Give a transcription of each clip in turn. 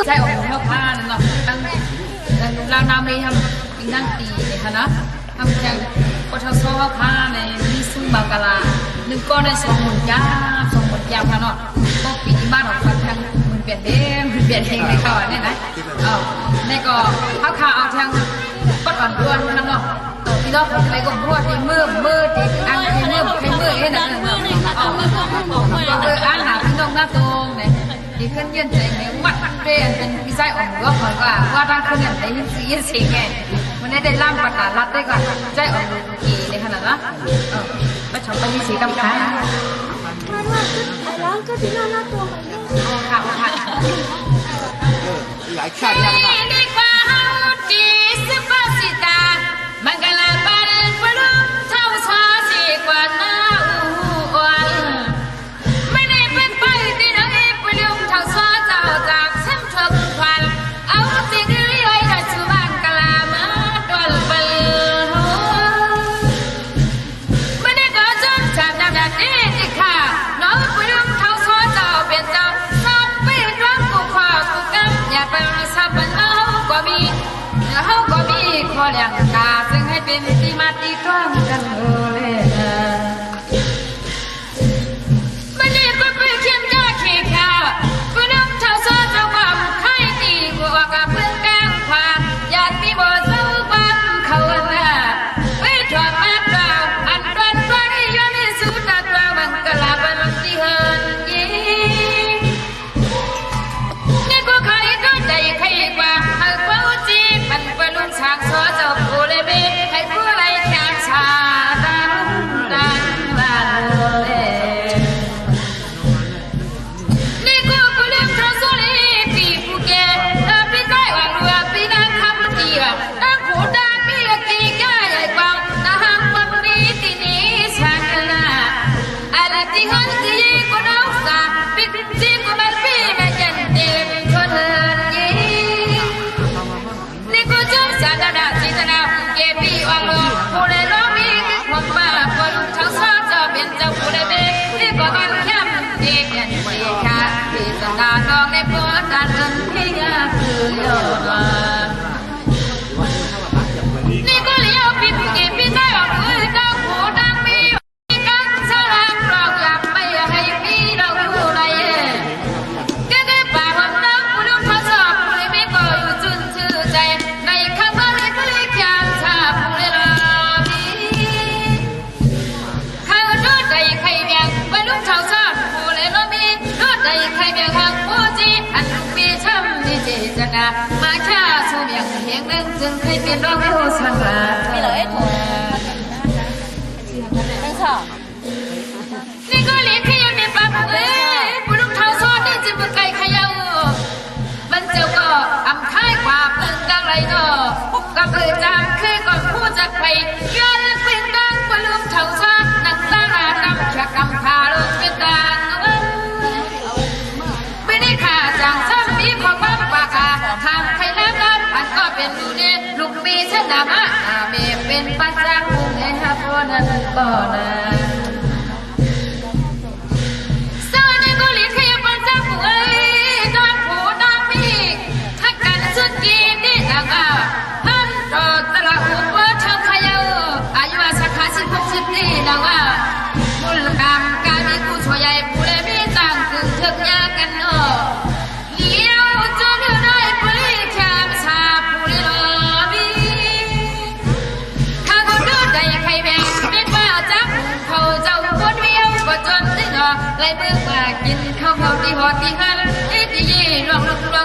ใช่ออกเท่าผ้านั่นเนาะตั้งเรานำไปทำอีนั่งตีเนี่ยค่ะนะทำอย่างปทศผ้าในมีซึ่งบางกะลาหนึ่งก้อนได้20,000 ยาค่ะเนาะก็ปีบ้านของทางมันเปลี่ยนเด้มันเปลี่ยนเองในเขาเนี่ยนะนี่ก็ข้าวเอาทางปัดอ่อนด้วนนั่นเนาะพี่น้องไปก็พูดที่มือที่อังที่มือเองนะอาหารพี่น้องหน้าตรงเนี่ยที่ขึ้นยืนใจเนี่ยมัดเรียนเป็นพิซซ่าอ่อนก็เหมือนว่าทางคนเนี่ยได้ยินเสียงไงมันได้ล่ามประกาศรัดได้ก่อนใจอ่อนกี่ในขนาดนั้นไปชมไปมีสีกำคัญแล้วก็ที่น่าตัวมันค่ะหลายชาติยังนะดีกว่าจีสปาสิตามันก็ลาบาลปลุกเท่าชาสีกว่าหน้าอ้วนไม่ได้เป็นไปที่ไหนปลุกเท่าชาเจ้าจากเส้นทางควันเอาสิ่งที่ไว้ดัชบังกลามาดวลเปลือยไม่ได้ก็จำจำได้ที่ค่ะน้องปลุกเท่าชาเจ้าเป็นเจ้าสับไปรักกูขวากูกำอย่าไปสับมันเอาก็มีเขาก็มีข้อเลี้ยงกาซึ่งให้เป็นที่มาตีกลางกันเลยมันนี่ก็ไปเขียนยาเขกาก็น้ำเท่าโซ่เจ้าความใครตีกว่ากับเพื่อนแก้มผ่านอยากมีบ่เจ้าความเขาหน้าไว้ถอดมาดาวอันรันรันย้อนสุดตามันกลาบันที่เฮินยี่นี่ก็ใครก็ใจใครกว่าหากว่าจีมันไปลุงฉากซอเจ้าผู้เลยเบให้ผู้ไรแข่งชาดันบ้านเลยนี่ก็ผู้เลี้ยงทางโซลีปีผู้แก่พี่ใต้หวังว่าพี่นั่งคำตีว่านั่งผู้ดานมีกี่แก่ใหญ่กว่านั่งบังนี้ที่นี่ฉันนะอะไรที่หันที่ก็น้องสาพี่จีก็มันพี่แม่ยันเต็มชนยี่นี่ก็จงสารดาจิตนาเก็บปีวังโลผู้เล่นร้องมีความมาคนทั้งสองจะเป็นเจ้าผู้เล่นเบที่ก็กันเข้มเด็กยันที่ขาที่สตาน้องในปอดตาเดินที่ยาคือโยมานี่ก็เลี้ยวปีผู้เก็บปีใต้ออกมือตั้งผู้ตั้งมีกันสลากรองหลับไม่ให้มีเราผู้ใดก็ได้ป่าวันน้ำผู้ลุกทดสอบผู้เล่นไม่ก็อยู่จุนชื่อใจในคำว่าเล็กเล็กยามชาผู้เล่นรอมีข้าวรถใดใครเบียงไปลุกเท่าชาผู้เล่นรอมีรถใดใครเบียงหักผู้จีอันลูกปีช้ำดีเจจนามาชาสู้เบียงเพียงนึงจึงให้เป็นรองผู้สังหารมีเลยถูกไม่ชอบนี่ก็เลี้ยงขยันในปั๊บเอ้ยผู้ลุกเท่าชาได้จิบไก่ขยันมันเจ้าก็อำค่ายความตึงดังไรเนาะก็เคยจำเคยก่อนพูดจากไปย้อนเป็นดังว่าลุกเท่าชานักสร้างอาดำชักกำพาลุกเป็นดังไม่ได้ขาจังซ้ำมีของบ้านปากาทางใครแล้วนั้นอันก็เป็นดูเนี่ยลูกปีชนะมาเมเป็นปัจจัยคงให้ฮับวันนั้นก็นะสาวนี่ก็เลี้ยงขยันปัจจัยผู้เอ้ยตอนผู้ตอนมีทักกันสุดกีนี่ดังฮันต่อตลาดหัวเท่าขยันอายุสัก50-60นี่ดังมูลกรรมการมีผู้ช่วยใหญ่ผู้เล่มีต่างถึงเถิกยากันเนาะเลี้ยวจนได้ผู้เล่แคมชาผู้เล่รอมีข้าก็ดูใจใครแบ่งเป็นว่าจับเขาเจ้าคนเดียวก็จนที่เนาะเลยเมื่อว่ากินข้าวเขาที่หอดที่หันที่ยี่ลอง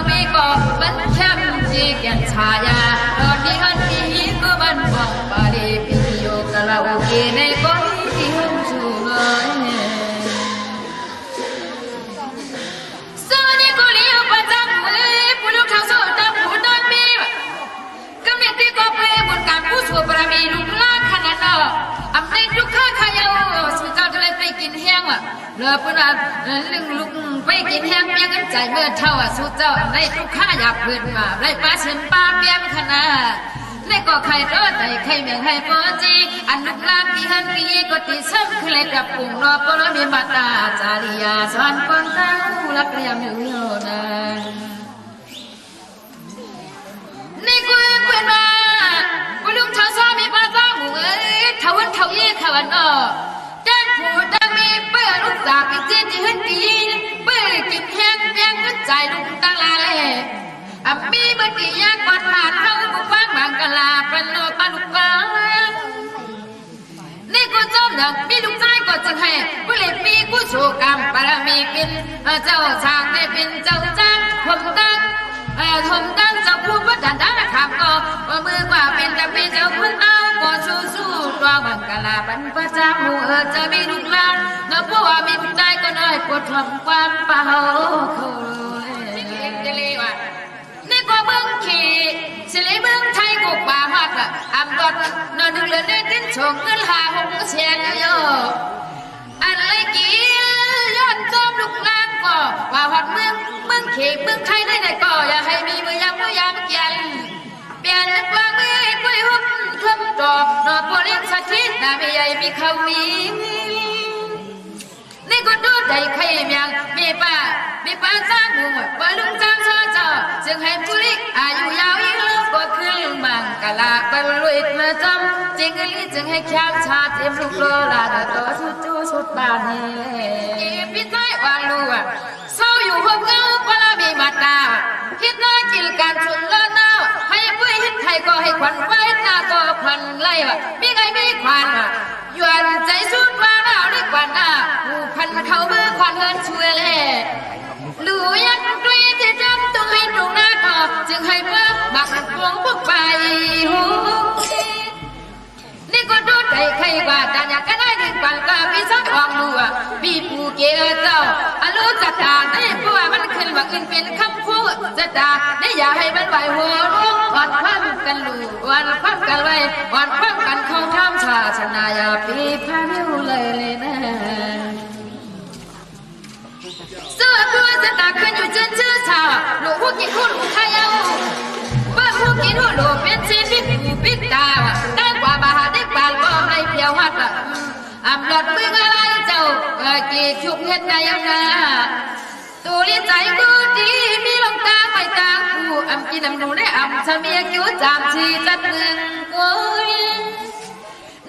มีก็มันแคมจีกันชายาตอนที่หันที่ก็มันบอกปารีพิโยกะลาโอเกในก้อนที่หันชูเลยสวัสดีกุลีอุปจังมือผู้ลูกชาวโซดาผู้นอนมีกำเนิดที่ก็เปรย์บุญการผู้สู่บารมีลุกล้านขนาดเนาะอำในทุกข้าขยาวสุเจ้าทะเลไปกินแห้งเรือปุ่นลึงลุกไปกินแห้งเพียงกันใจเมื่อเท่าสุเจ้าอำในทุกข้าอยากเพื่อนมาไรป้าเชิญป้าเปียมขนาดในก็ใครรอดแต่ใครเมียงให้ปอจีอันลุกลามที่หันปีก็ตีซ้ำคือเลยกับปุ่งรอปลมีมาตาจาริยาสอนคนเต้ารับเรียมอยู่โยนา เขาวันเขาเย่เขาวันออกด้านผู้ดังมีเปิดลูกจากไปเจียนที่หันตีเปิดกินแห้งแป้งขึ้นใจลูกตั้งลาเล่มีเมื่อกี้ยากกว่าผ่านเข้าบุฟังบางกะลาเป็นโลปาลูกกลางนี่กูจมหนักมีลูกชายก็จึงให้ผู้เล่นมีกูโชว์กรรมบารมีเป็นเจ้าชางได้เป็นเจ้าจ้างผมตั้งเจ้าผู้วัดดันขับก็ว่ามือกว่าเป็นแต่เป็นเจ้าคุณเอาก็สู้ตัวบางกะลาเป็นประจำหัวจะมีลูกหลานเมื่อผู้ว่ามีลูกชายก็น้อยปวดทำความเปล่าเขาเลยว่านี่ก็เมืองขี่สิริเมืองไทยกูป่าฮอดอ่ะอำกอดนอนดึงเลือดได้ดิ้นชงเงิน5-6 แสนเยอะอะไรกี่ย้อนจอมลูกหลานก็ว่าฮอดเมืองขี่เมืองไทยได้ก็อย่าให้มีมือยามเกียนเปลี่ยนกว่ามือปุ้ยหุ่มคลำดอกนอโปลินสักทีน่าไม่ใหญ่มีเขามีนี่ก็ดูใจใครเมียงมีป้าจ้างหนุ่มว่าลุงจ้างเจ้าจึงให้ผู้ลิอายุยาวอีกแล้วก็คือมังกะลาไปลุยมาจำจึงให้แข้งชาเต็มลูกโลลาดตัวสุดบานเฮพี่ใจวางลูอ่ะเศร้าอยู่ห้องเงาพลามีมาตาคิดน่ากินการชุนเลิศน่าให้ผู้ฮิตไทยก็ให้ควันไว้หน้าก็ควันไล่ว่ะมีไงมีควันอ่ะยวนใจสุดว่าเราได้กว่าหน้าผู้พันเขาเมื่อควันเฮินช่วยเล่ลูยักษ์กรีดที่จำต้องให้ตรงหน้าก็จึงให้เมื่อบักพวงพวกไปหูนี่ก็ดูใจใครว่าแต่อยากก็ได้ถึงปันกาพี่สักออกดูอ่ะพี่ผู้เกลเจ้าอารมณ์จัดตาได้เพราะว่ามันขึ้นว่าอื่นเป็นคำพูดจัดตาได้อย่าให้มันไหวหัวรุ่งวันคว่ำกันลูวันคว่ำกันไว้วันคว่ำกันเข้าท่ามชาชนะอย่าปีพาริ้วเลยนะเสื้อตัวจะตาขึ้นอยู่เจนชื่อชาลูกผู้กินหุ่นขายเอาเมื่อผู้กินหุ่นลูกเป็นชีวิตปิดตาได้กว่าบาหาได้กว่าก็ไม่เพียวหัดอำหลอดมึงอะไรเจ้ากี่ชุบเห็ดในยังไงตัวลิ้นใจกูดีมีลงตาไม่ตากูอำกินน้ำหนูได้อำชะเมียกิ้วจามชีจัดเมืองกู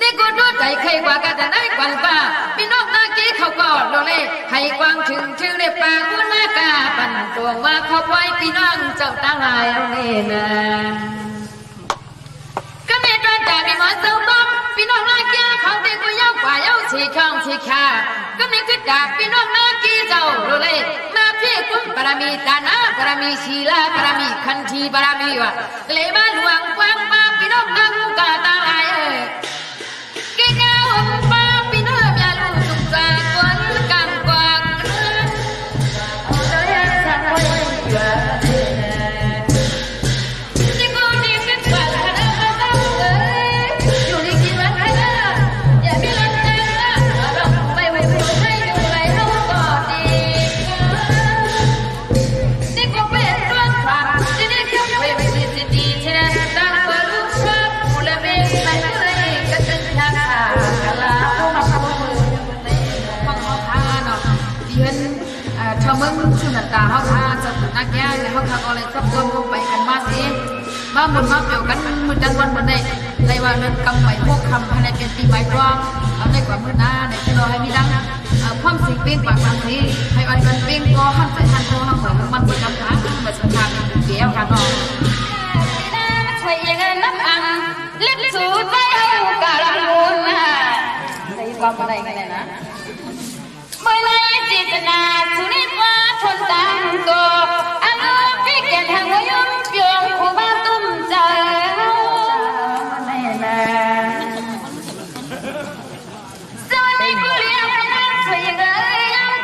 นี่กูดูใจใครกว่ากันแต่ได้กว่าป้าพี่น้องนากี้เขาก็โดนเล่ให้กวางถึงได้ปางกูน่ากาปั่นตัวว่าเขาไว้พี่น้องเจ้าตาลายเอาเลยนะก็ไม่ตอนแต่ไม่มาเจ้าบ้องพี่น้องนากี้เขาเด็กกูยาวกว่าเย้าชีข้องชีขาก็ไม่คิดจากพี่น้องนากี้เจ้าโดนเล่มาพี่กุ้มบารมีตานาบารมีชีลาบารมีคันธีบารมีวะเลยมาหลวงกว้างมาพี่น้องนากูกาตาลายแกเงาป้าพี่น้องอย่าลูกสุขใจกวนกำกวางนี่กูดีเป็นกว่าขนาดนั้นเลยอยู่ในกินวันให้ละอย่ามีรักใจละเราไปให้อยู่ไรเราก็ดีนี่กูเป็นตัวความที่ได้เข้าไปดีเช่นตั้งตัวลูกชอบมูลเมฆไปเลยก็จะทางกะลาเขามาเขาพาเนาะเดือนชาวเมืองชุนตาเขาพาจะนักแก่เขาพาอะไรสักคนก็ไปกันมาสิมาหมุนมาเกี่ยวกันมือจันวันวันใดในวันนั้นกำไปพวกคำภายในเป็นปีใหม่รองเอาในกว่ามือหน้าในที่เราให้มีดังความสิ่งเปลี่ยนปากบางทีให้อันกันเปลี่ยนก็หันไปหันโตหันเหมือนมันประจำทางมันสถานเกี่ยวกันเนาะช่วยยังไงน้ำอังเล็บสูดไปเอากะละมุนนะในความอะไรกันนะเมื่อไรจิตนาสุริตว่าทนตามตัวอารมณ์พี่เกียรติหังวยุ่งเปียงคู่บ้าตุ้มใจสวัสดีกูเลี้ยงไปนั่งช่วยยังไง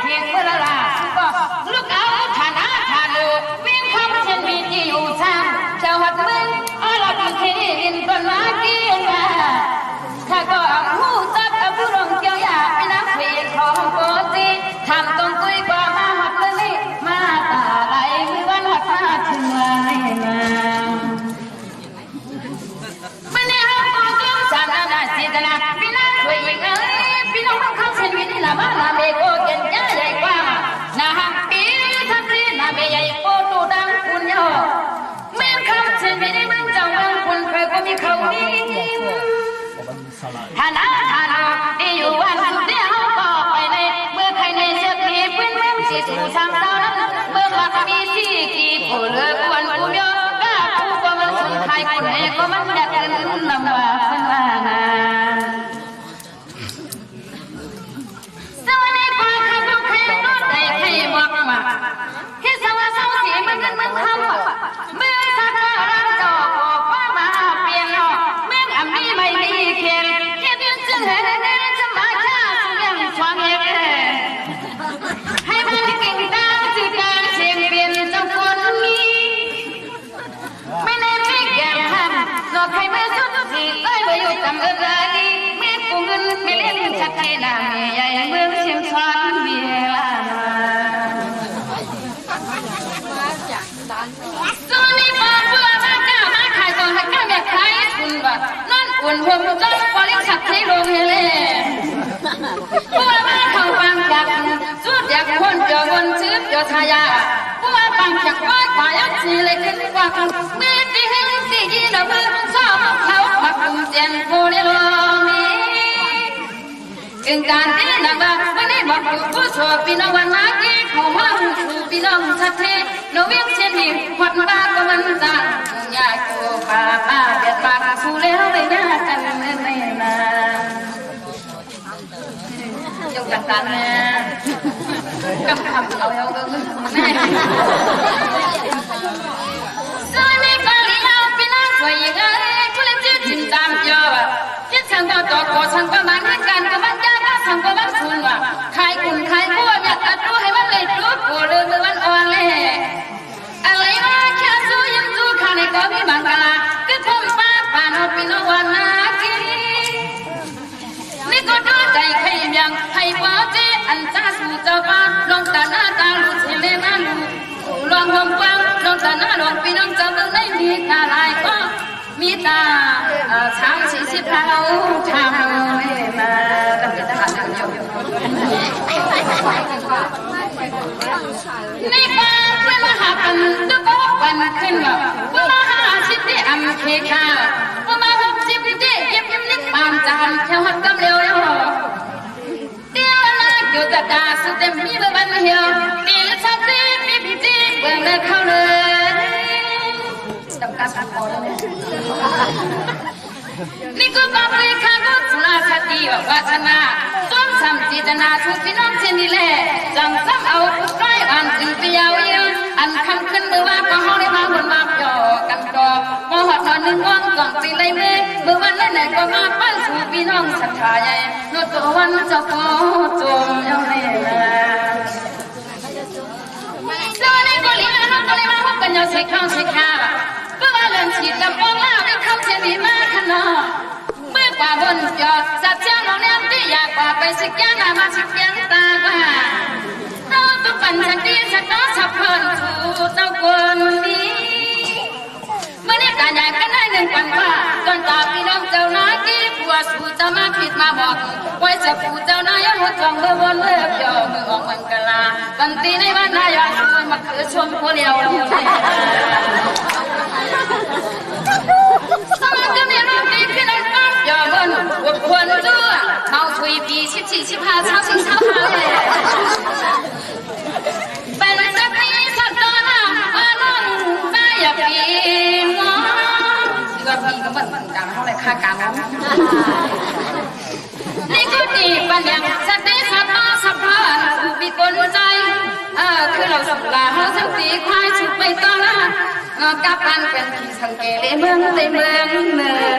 เพียงเมื่อละล่ะก็ลูกเอาฐานะฐานดูวิ่งเข้าเช่นมีที่อยู่ซ้ำเจ้าหัดมึงเอาหลับมึงที่ดินต้นไม้กินมาข้าก็เอาหูจับกับผู้รองเกี่ยวยาไปน้ำเ สิถูทางเจ้านั้นเมื่อว่ามีที่กี่ผู้เลือกวนผู้เยอะก้าผู้ก็มันสุนไทยคนเอกก็มันอยากเงินนำว่าพันว่านาสวัสดีปาข้าทุกใครรู้ใจใครบอกมาแค่สวัสดีเสียมันกันมันทำเมื่อสักการะจอบอกว่ามาเปลี่ยนหรอกเมื่ออันนี้ไม่มีเขียนแค่เพียงจะเห็นจะมาฆ่าสุดยังฟังเองให้มันเก่งตามสื่อการเชียงเปลี่ยนเจ้าคนนี้ไม่ได้ไม่แก่ทำนอกใครไม่สุดที่ได้ไปอยู่ตำอะไรไม่กูเงินไม่เล่นชัดเจนไม่ใหญ่เมืองเชียงชานเวลาส่วนนี้พอเพื่อมาก้ามาขายก่อนให้ก้าแบบใครคุณว่านั่นอุ่นหัวมุจ้องบริษัทที่โรงเรียนเพื่อมาเข้าฟังจากสุดอยากคนเจอคนชื่อเจอชายาเพื่อฟังจากว่าฝ่ายชีเลยขึ้นว่าเมื่อที่เห็นที่ยีนเมื่อชอบเขามาคุมเสียนโคเรโลมีถึงการที่นักบ้าไม่ได้บอกผู้ชอบพี่น้องวันมาที่เขามาสู่พี่น้องชัดเจนโนเวียงเช่นนี้ขวัญตาก็มันจังอยากโกป้าเบียดปากสู้แล้วไม่น่ากันไม่นายกกันกันนะกำคำเอาเอาก็มึงแม่สวยไม่กลีเอาพี่น้องสวยยังไงคุณเล่นจืดจินตามเยอะคิดช่างก็ต่อขอช่างก็มันให้กันก็มันยากก็ช่างก็มันสูงว่ะใครคุณใครกู้อยากตัดรู้ให้มันเลยรู้กูเรื่องมันอ่อนเลยอะไรวะแค่สู้ยังสู้ข้าในก็มีบางกะลาก็คงป้าผ่านเอาพี่น้องวันนากีนี่ก็ดูใจใครยังให้ว่าเจอันจ้าสู่เจ้าบ้านลงตาหน้าตาลุเสเลนั่นลองวงฟังลงตาหน้าลงพี่น้องเจ้าเมืองได้มีตาลายก็มีตาช้างสีสิบเท้าทำไม่มาตั้งแต่ทหารอยู่นี่ป้าเพื่อนมาหากันทุกวันขึ้นมาเพื่อมาหาชิดที่อัมเคคาเพื่อมาหกสิบที่เย็บนิดปามจานแค่หัดกำเร็วเดี๋ยวนะเกี่ยวกับดาสุดเต็มมีเบอร์บันเหี่ยวตีละชัดตีมีพิจิเบื่อเลิกเข้าเลยจำการสักคนนี่ก็ต้องไปข้าก็สุราชดีว่าชนะต้นซ้ำจิตนาทุกพี่น้องเช่นนี้แหละจังซ้ำเอาใกล้อันจึงไปยาวเยี่ยมอันคำขึ้นมือว่าก็ห้องได้มาบนมาหยอกันก็มหอดนอนหนึ่งว่างก่อนตีเลยเมื่อเมื่อวันไหนก็มาปั้นสู่พี่น้องศรัทธาใหญ่โนตัววันเจ้าก็จมยังไม่ละเจ้าในบริเวณนั้นก็เลยมาพบกันยาวใส่ข้าวใส่ข้าวเพื่อว่าเรื่องฉีดกับป้องล่าไม่คำเช่นนี้มาขนาดเมื่อกว่าบนจอดสัตว์เจ้าน้องแนมที่อยากกว่าไปสิแก้นามาสิแก้ตาบ้าเราต้องปั่นสักทีสักน้อสับเพลินสู่เจ้าคนนี้เมื่อนี้การใหญ่ก็ได้หนึ่งปันว่าจนตาพี่น้องเจ้าหน้าที่ผัวสู่เจ้ามาผิดมาบอกไว้จะผู้เจ้านายหัวจองเมื่อวันเมื่อยอมือออกมันกะลากันตีในวันนายาช่วยมาคือชมผู้เดียวสมัยก็มีรูปนี้ขึ้นในบ้านอย่าเบิ่นอดควรจ้วเมาถุยปี14-15เช้าสิงเช้าหาเลยเป็นสักทีสักตอนน่ะมาน้องใจอยากปีมอคือว่าปีก็เหมือนกันเท่าไรค่าการนี่ก็ดีปัญญาสักทีสักมาสักพานสุปีกลใจคือเราสักลาเราสักตีควายชุบไปต่อละกับการเป็นที่สังเกตเมืองในเมืองเมือง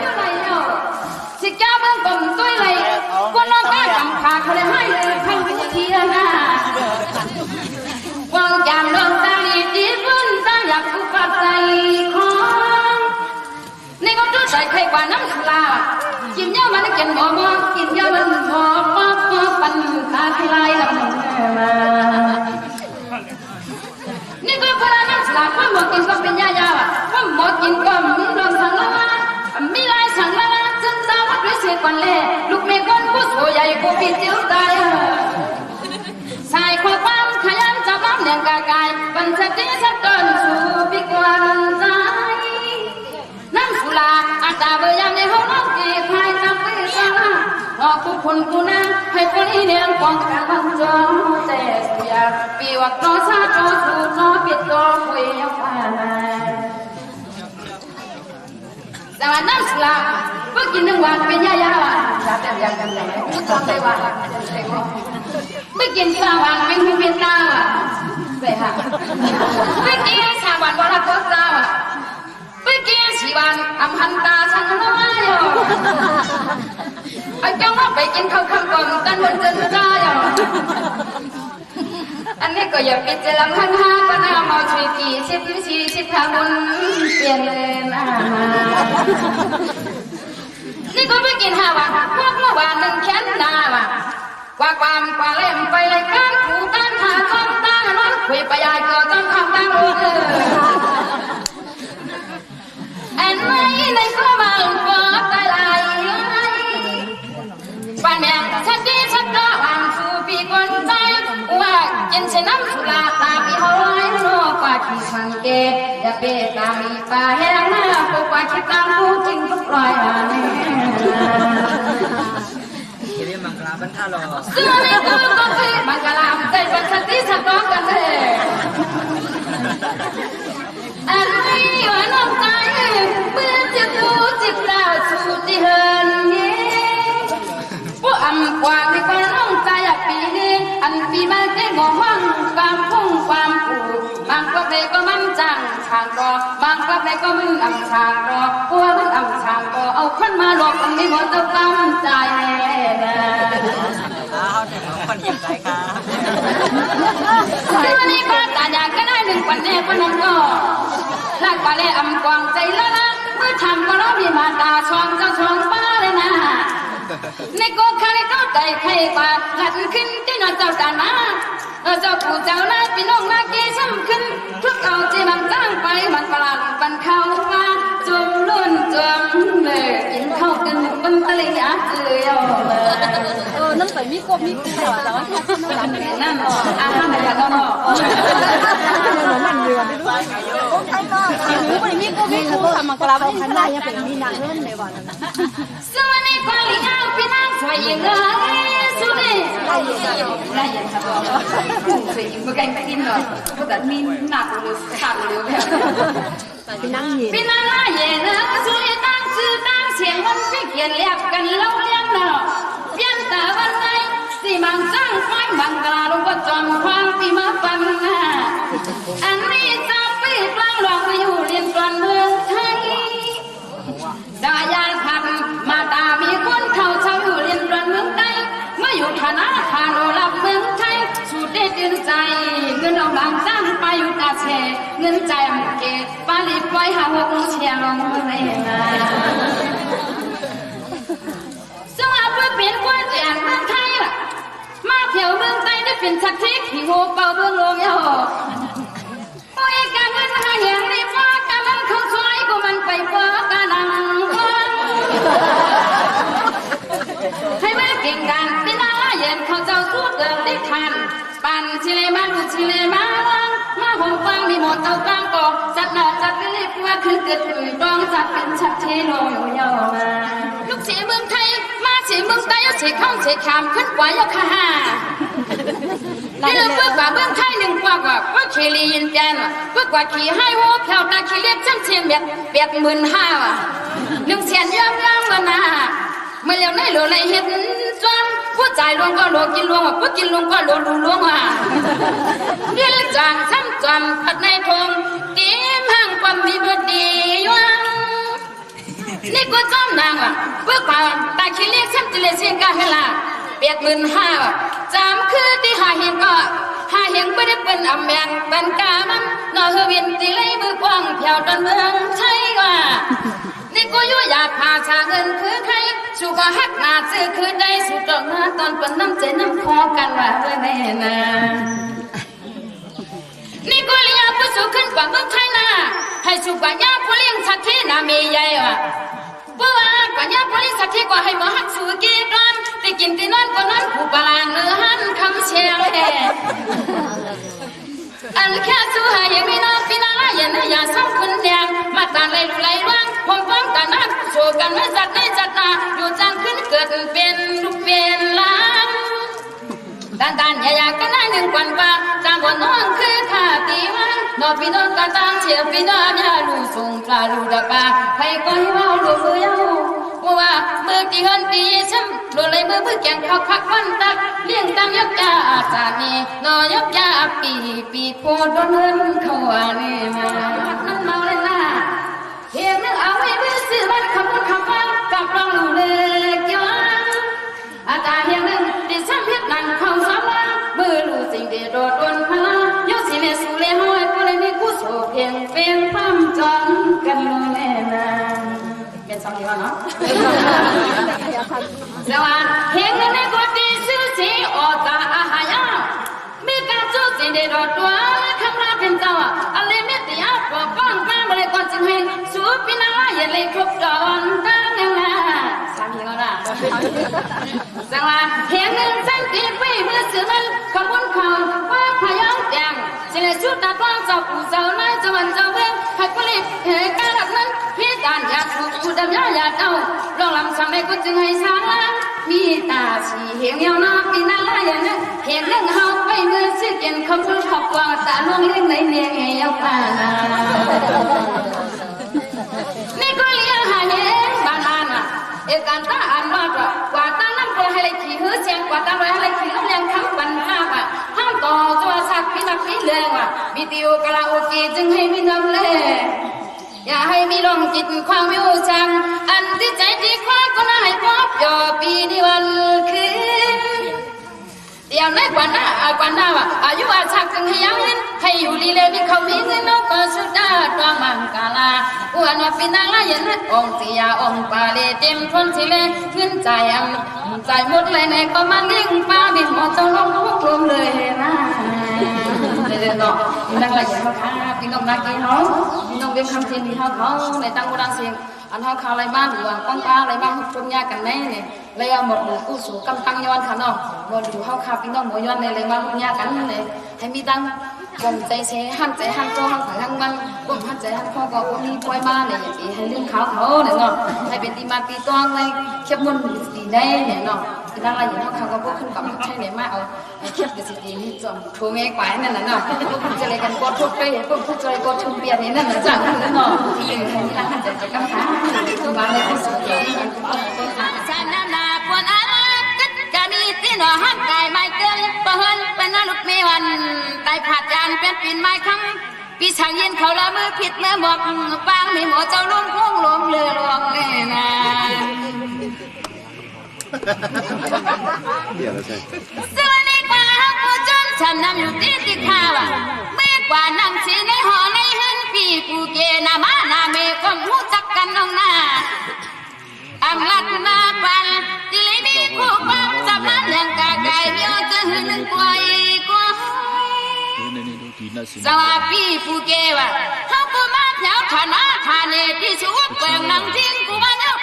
อะไรเนาะสิแก้เมืองกลมตุ้ยเลยคนน้องก็กำพาเขาเลยให้เลยให้วิธีนะวางยามลงตาลีดีพื้นตาอยากผู้ปัจจัยของนี่ก็ดูใจใครกว่าน้ำสุรากินเยอะมันกินบ่บ่กินเยอะมันบ่บ่ปันตาที่ไรลำมานี่ก็พลังน้ำสลับพ่อหมอกินก็เป็นยาพ่อหมอกินก็มีรสสังละมีลายสังละจึงสาวว่าด้วยเสียก่อนเล่ลูกเมฆคนผู้สวยใหญ่ผู้พิจิตรตายใส่ความขยันจะบ้ามเลี้ยงกายบันเทิงสักตอนสู่พิกวันใจน้ำสุราอาตาเบียมในห้องน้องกีใครจำไม่ทราบ ออกผู้คนกูนะให้คนอีเดียงกองการบังจอมแต่เสียปีวักรอชาจอสูจอปิดจอคุยเอาผ่านสวัสดีสลาเมื่อกินหนึ่งวันเป็นยายาชาแต่ยังกันไหนทุกคนได้ว่าไม่กินสาวันเป็นหูเป็นตาเสียค่ะไม่กินสาวันวันละก็ตาไม่กินสีวันอำพันตาฉันน้อยไอ้จ้องว่าไปกินข้าวข้าวก่อนกันบนเจนจ้าอยู่อันนี้ก็อย่าปิดใจลำพันห้าก็น่าเมาชีกี่10พาบุญเปลี่ยนเลยนะนี่ก็ไม่กิน5 วันพวกเมื่อวาน1แขนหน้าว่ะกว่าความกว่าเล่มไปเลยการขู่การหาจ้องตาน้องคุยไปยายก็จ้องคำตั้งรู้อันไหนในก็มาก็ตายลายปันแมงชัดดีชัดก็วางสู่ปีก่อนใจว่ากินเช่นน้ำสุราตาปีหอยโลกว่าที่สังเกตอย่าเปตามีป่าแห้งหน้าผู้กว่าคิดตามผู้จริงทุกรอยอันนี้เรียนมังกรบรรทัดหรอเสื้อในตัวก็คือมังกรามใจเป็นชัดดีชัดก็กันเลยอันนี้ว่าน้องใจเมื่อจะดูจิตเราสูดที่เฮินผู้อำกว่าที่กว่าน้องใจปีนี้อันปีมาได้งอห้องความพุ่งความผูกบางประเภทก็มันจังทางรอบางประเภทก็มึงอำทางรอผัวมึงอำทางรอเอาคนมาหลอกอันนี้หมดต้องกำใจนะเขาถึงคนหยิบใจค่ะซึ่งวันนี้ก็ตาอยากก็ได้1 วันแน่คนนั้นก็ลากไปเลยอำกวางใจละละเมื่อทำก็ร้องมีมาตาช่องเจ้าช่องป้าเลยนะในโกคาในเต้าใจใครกว่าหลัดขึ้นที่นอนเจ้าตามาเจ้าผู้เจ้าหน้าพี่น้องนาเกช้ำขึ้นทุกเอาจีมันจ้างไปมันประหลาดบันเข้ามาจุ่มล้วนจุ่มเลยกินข้าวกันมันตะลิงอัดเลยนั่งไปมีกบมีกุ้งเหรอแต่ว่านั่นอาหารอะไรกันเนาะมันเดือดไปด้วยโอ้ใช่ก็หนูไปมีกบมีกุ้งทำมากราบขันได้ยังเป็นมีนางเล่นในวันนั้นสวัสดีควาลิอาพี่นางสวยยังไงสวัสดีได้ยังครับสวยยังไม่แกงกินหรอกเพราะแต่มีหนักเลยขาดเลยแบบพี่นางเย็นพี่นางน่าเย็นนะสวยตั้งชื่อตั้งเสียงมันไม่เขียนเรียกกันเล่าเลี้ยงเนาะเพียงแต่วันไหนสิมังจ้างไฟมังกราลงก็จอมความปีมาฟันอันนี้จะปีกลางหลอกมาอยู่เรียนกลางเมืองไทยสายานพันมาตามีคนเท่าชาวอยู่เรียนกลางเมืองใต้เมื่ออยู่ธนาคารโอลับเมืองไทยสุดเด็ดดินใจเงินเอาบางจ้างไปอยู่ตาเชเงินใจมเกตปาลิปไว้หาหกเชียร์ลงเลยนะสวัสดีเป็นคนแจกเมืองไทยล่ะมาเที่ยวเมืองใต้ได้เป็นชักทิกที่โหเป่าเมืองลมยอโอ้ยการเงินหาอย่างในฟ้าการมันเข้าซอยก็มันไปฟ้าการดังให้แม่เก่งกันเป็นอาเย็นเขาเจ้าสู้เกิดได้ทันปั่นชิเลมาดูชิเลมาหงฟังมีหมดเอากลางกอกจัดหนอจัดรีบว่าคือเกิดขึ้นดองจัดเป็นชักเทลงยาวมาลูกเสียเมืองไทยมาเสียเมืองใต้เสียข้องเสียขามขึ้นกว่าย่อค่ะนี่เราเพื่อกว่าเมืองไทย1 กว่าเคลียินแกนเพื่อกว่าขี่ให้โหแถวตาขี่เรียบช่างเชียงแบบ15,000ว่ะ1 แสนย่ำมานะเมื่อเลี้ยวในหลวงในเห็ดจวนผู้จ่ายลวงก็หลวงกินลวงผู้กินลวงก็หลวงลวงว่ะเรียนจางซ้ำจำพัดในทงตีมห่างความมีบดีวังนี่กูจำนางว่ะเพื่อกว่าตาขี้เรียกซ้ำจิเลเสียงกันให้ละ15,000ว่ะจำคือที่หาเห็นก็หาเห็นไม่ได้เป็นอำแมงเป็นกามันนอเฮวินตีเลยมือกว้างแถวดอนเมืองใช่ว่ะนี่กูยุ่ยากพาชาเงินคือใครชูก็ฮักหน้าซื้อคือได้สุดดอกหน้าตอนเป็นน้ำใจน้ำคอกันว่าด้วยแน่นะนี่กูเลี้ยงผู้สูงขึ้นกว่าเมืองไทยนะให้สูงกว่าย่าผู้เลี้ยงสัตว์ที่นามีใหญ่ว่ะผู้ว่ากว่าย่าผู้เลี้ยงสัตว์ที่กว่าให้หมอฮักสูกีดอนไปกินที่นั่นกว่านั้นผู้ปลาเนื้อหันคำเชียงแห่ อันแค่สู้หายไม่นอนปีนาอย่านะอย่าซ้ำคนแดงมาตาไหลว่างผมฟังกันนักโชกันไม่จัดในจัดนาอยู่จังขึ้นเกิดเป็นลูกเป็นล้านด้านอยากกันได้หนึ่งวันว่าจางบนน้องคือข้าตีวันนอพี่น้องกันตั้งเชียร์พี่น้องอย่าลูส่งปลาลูดปลาใครก็ให้ว่าลูกมือเยาว่ามือกี่เงินตีช้ำโดนเลยมือแกงเขาพักวันตักเลี้ยงตามยกยาจานีนอยกยาปีโคโดนเงินเขาว่านี่มานั่นเมาเลยนะเฮียนึกเอาไว้เพื่อซื้อบ้านขับรถขับฟ้ากับรองเล็กย้อนอาตาเฮียนึกดิฉันเพียบนั่งเขาสามล้ามือลูสิ่งเดียดโดนพลายกสิเมสูเลี้ยห้อยผู้ใดมีกู้โศกเพียงเป็นความจนกันแน่นาเป็นสองที่ว่าเนาะสวัสดีเฮงในกอดที่ซื้อสีออกจากอาหารมีการจูบสิ่งเดียดตัวคำราเป็นเจ้าอะไรไม่ตีอับปอกป้องป้าเมื่อไรก่อนจึงให้สูบปีนาอย่าเลยครบจอนตั้งยังไงสามีก็ได้สวัสดีเฮงหนึ่งสันติไปเมื่อสื่อมันขบวนข่าวว่าพยองแดงเฉลยชุดตาต้อนเจ้าปู่เจ้านายเจ้าวันเจ้าเวงให้ผลิตเหตุการณ์นั้นพี่ตานอยากถูกอุดมอยากเอาลองลำสั่งในกูจึงให้ช้างล้างมีตาสีเหี่ยวน้ำปีนาอย่างนั้นเห็นเรื่องเฮาไปเมื่อสิเกินคำพูดขอบกว่าตาล่วงเรื่องในเลี้ยงให้ยาวป่านี่ก็เลี้ยงหาเลี้ยงบ้านอ่ะเอกการตาอ่านว่ากว่าตาน้ำเกลือให้เลยขี่หื้อเสียงกว่าตาเลยให้เลยขี่น้ำแรงทั้งวันภาพอ่ะทั้งต่อจัวสักพี่นักพี่เลี้ยงอ่ะมีติวกะลาโอเกจึงให้มีน้ำเล่อย่าให้มีลมจิตความวิวชังอันที่ใจที่คว้าก็น่าให้พบย่อปีที่วันคืนเดี๋ยวในกว่าหน้าว่าอายุอาชักจึงให้ยังเห็นให้อยู่ดีเลยมีเขามีเงินนกก็สุดาตัวมังกาลาอ้วนว่าปีนางละยันองเสียองปาเลเต็มทนสิเลเงินใจใจหมดเลยในก็มาเลี้ยงปลาบินหมดต้องลงทุกลมเลยนะเดี๋ยวต่อดังละยันเขาค่ะพี่น้องนักกีฬาพี่น้องเบี้ยคำเทียนที่เขาในตั้งโบราณเสียงอันเขาข่าวอะไรบ้างหรือว่าป้องปลาอะไรบ้างทุกยากันแน่เนี่ยเลยเอาหมดหมู่กู้สู่กำตังย้อนค่ะเนาะหมดอยู่เขาข่าวพี่น้องหมดย้อนในเลยบ้างทุกยากันเลยให้มีตังกลมใจเสียหันใจหันตัวหันสายหันมันกลมหันใจหันพ่อก็มีปล่อยมาเนี่ยอย่างที่ให้ลืมเขาเนี่ยเนาะให้เป็นตีมาตีตองเลยเขียบมุนตีได้เนี่ยเนาะที่นั่นอะไรอย่างเขาเขาก็พูดขึ้นกับใช่ไหมมาเอาเขียบเป็นสีตีนี่จอมโชว์เงยกว่านั่นแหละเนาะพวกจะเลยกันกดทุบไปพวกจะเลยกดทุบเบียร์นี่นั่นแหละจังนั่นเนาะที่ให้ที่นั่นหันใจจะกำขามาเลยที่สุดเลยฉันน่าหนาปวดอะไรจะมีที่หนอหักกายไม่เกินเปิ้ลเป็นนรกมีวันไต่ผัดจานเป็นปิ่นไม้คำพี่ช่างยินเขาละมือผิดเมื่อหมกปางมีหมอเจ้าลุ่มพุ่งลมเรือลวงเลยนะสวัสดีกว่าฮักผู้จนฉันนำอยู่ที่ติดข้าวเมื่อกว่านั่งสีในหอในหินพี่กูเกนามานาเมก็รู้จักกันน้องหน้าอำลัดนาปันที่เลยมีคู่ความสำคัญเรื่องกากายเบี้ยวจะหึงกว่าอีกว่าสวัสดีผู้เกว่าเขากูมาแถวฐานะฐานเนที่ชูเปลืองนังทิ้งกูมาเนาะ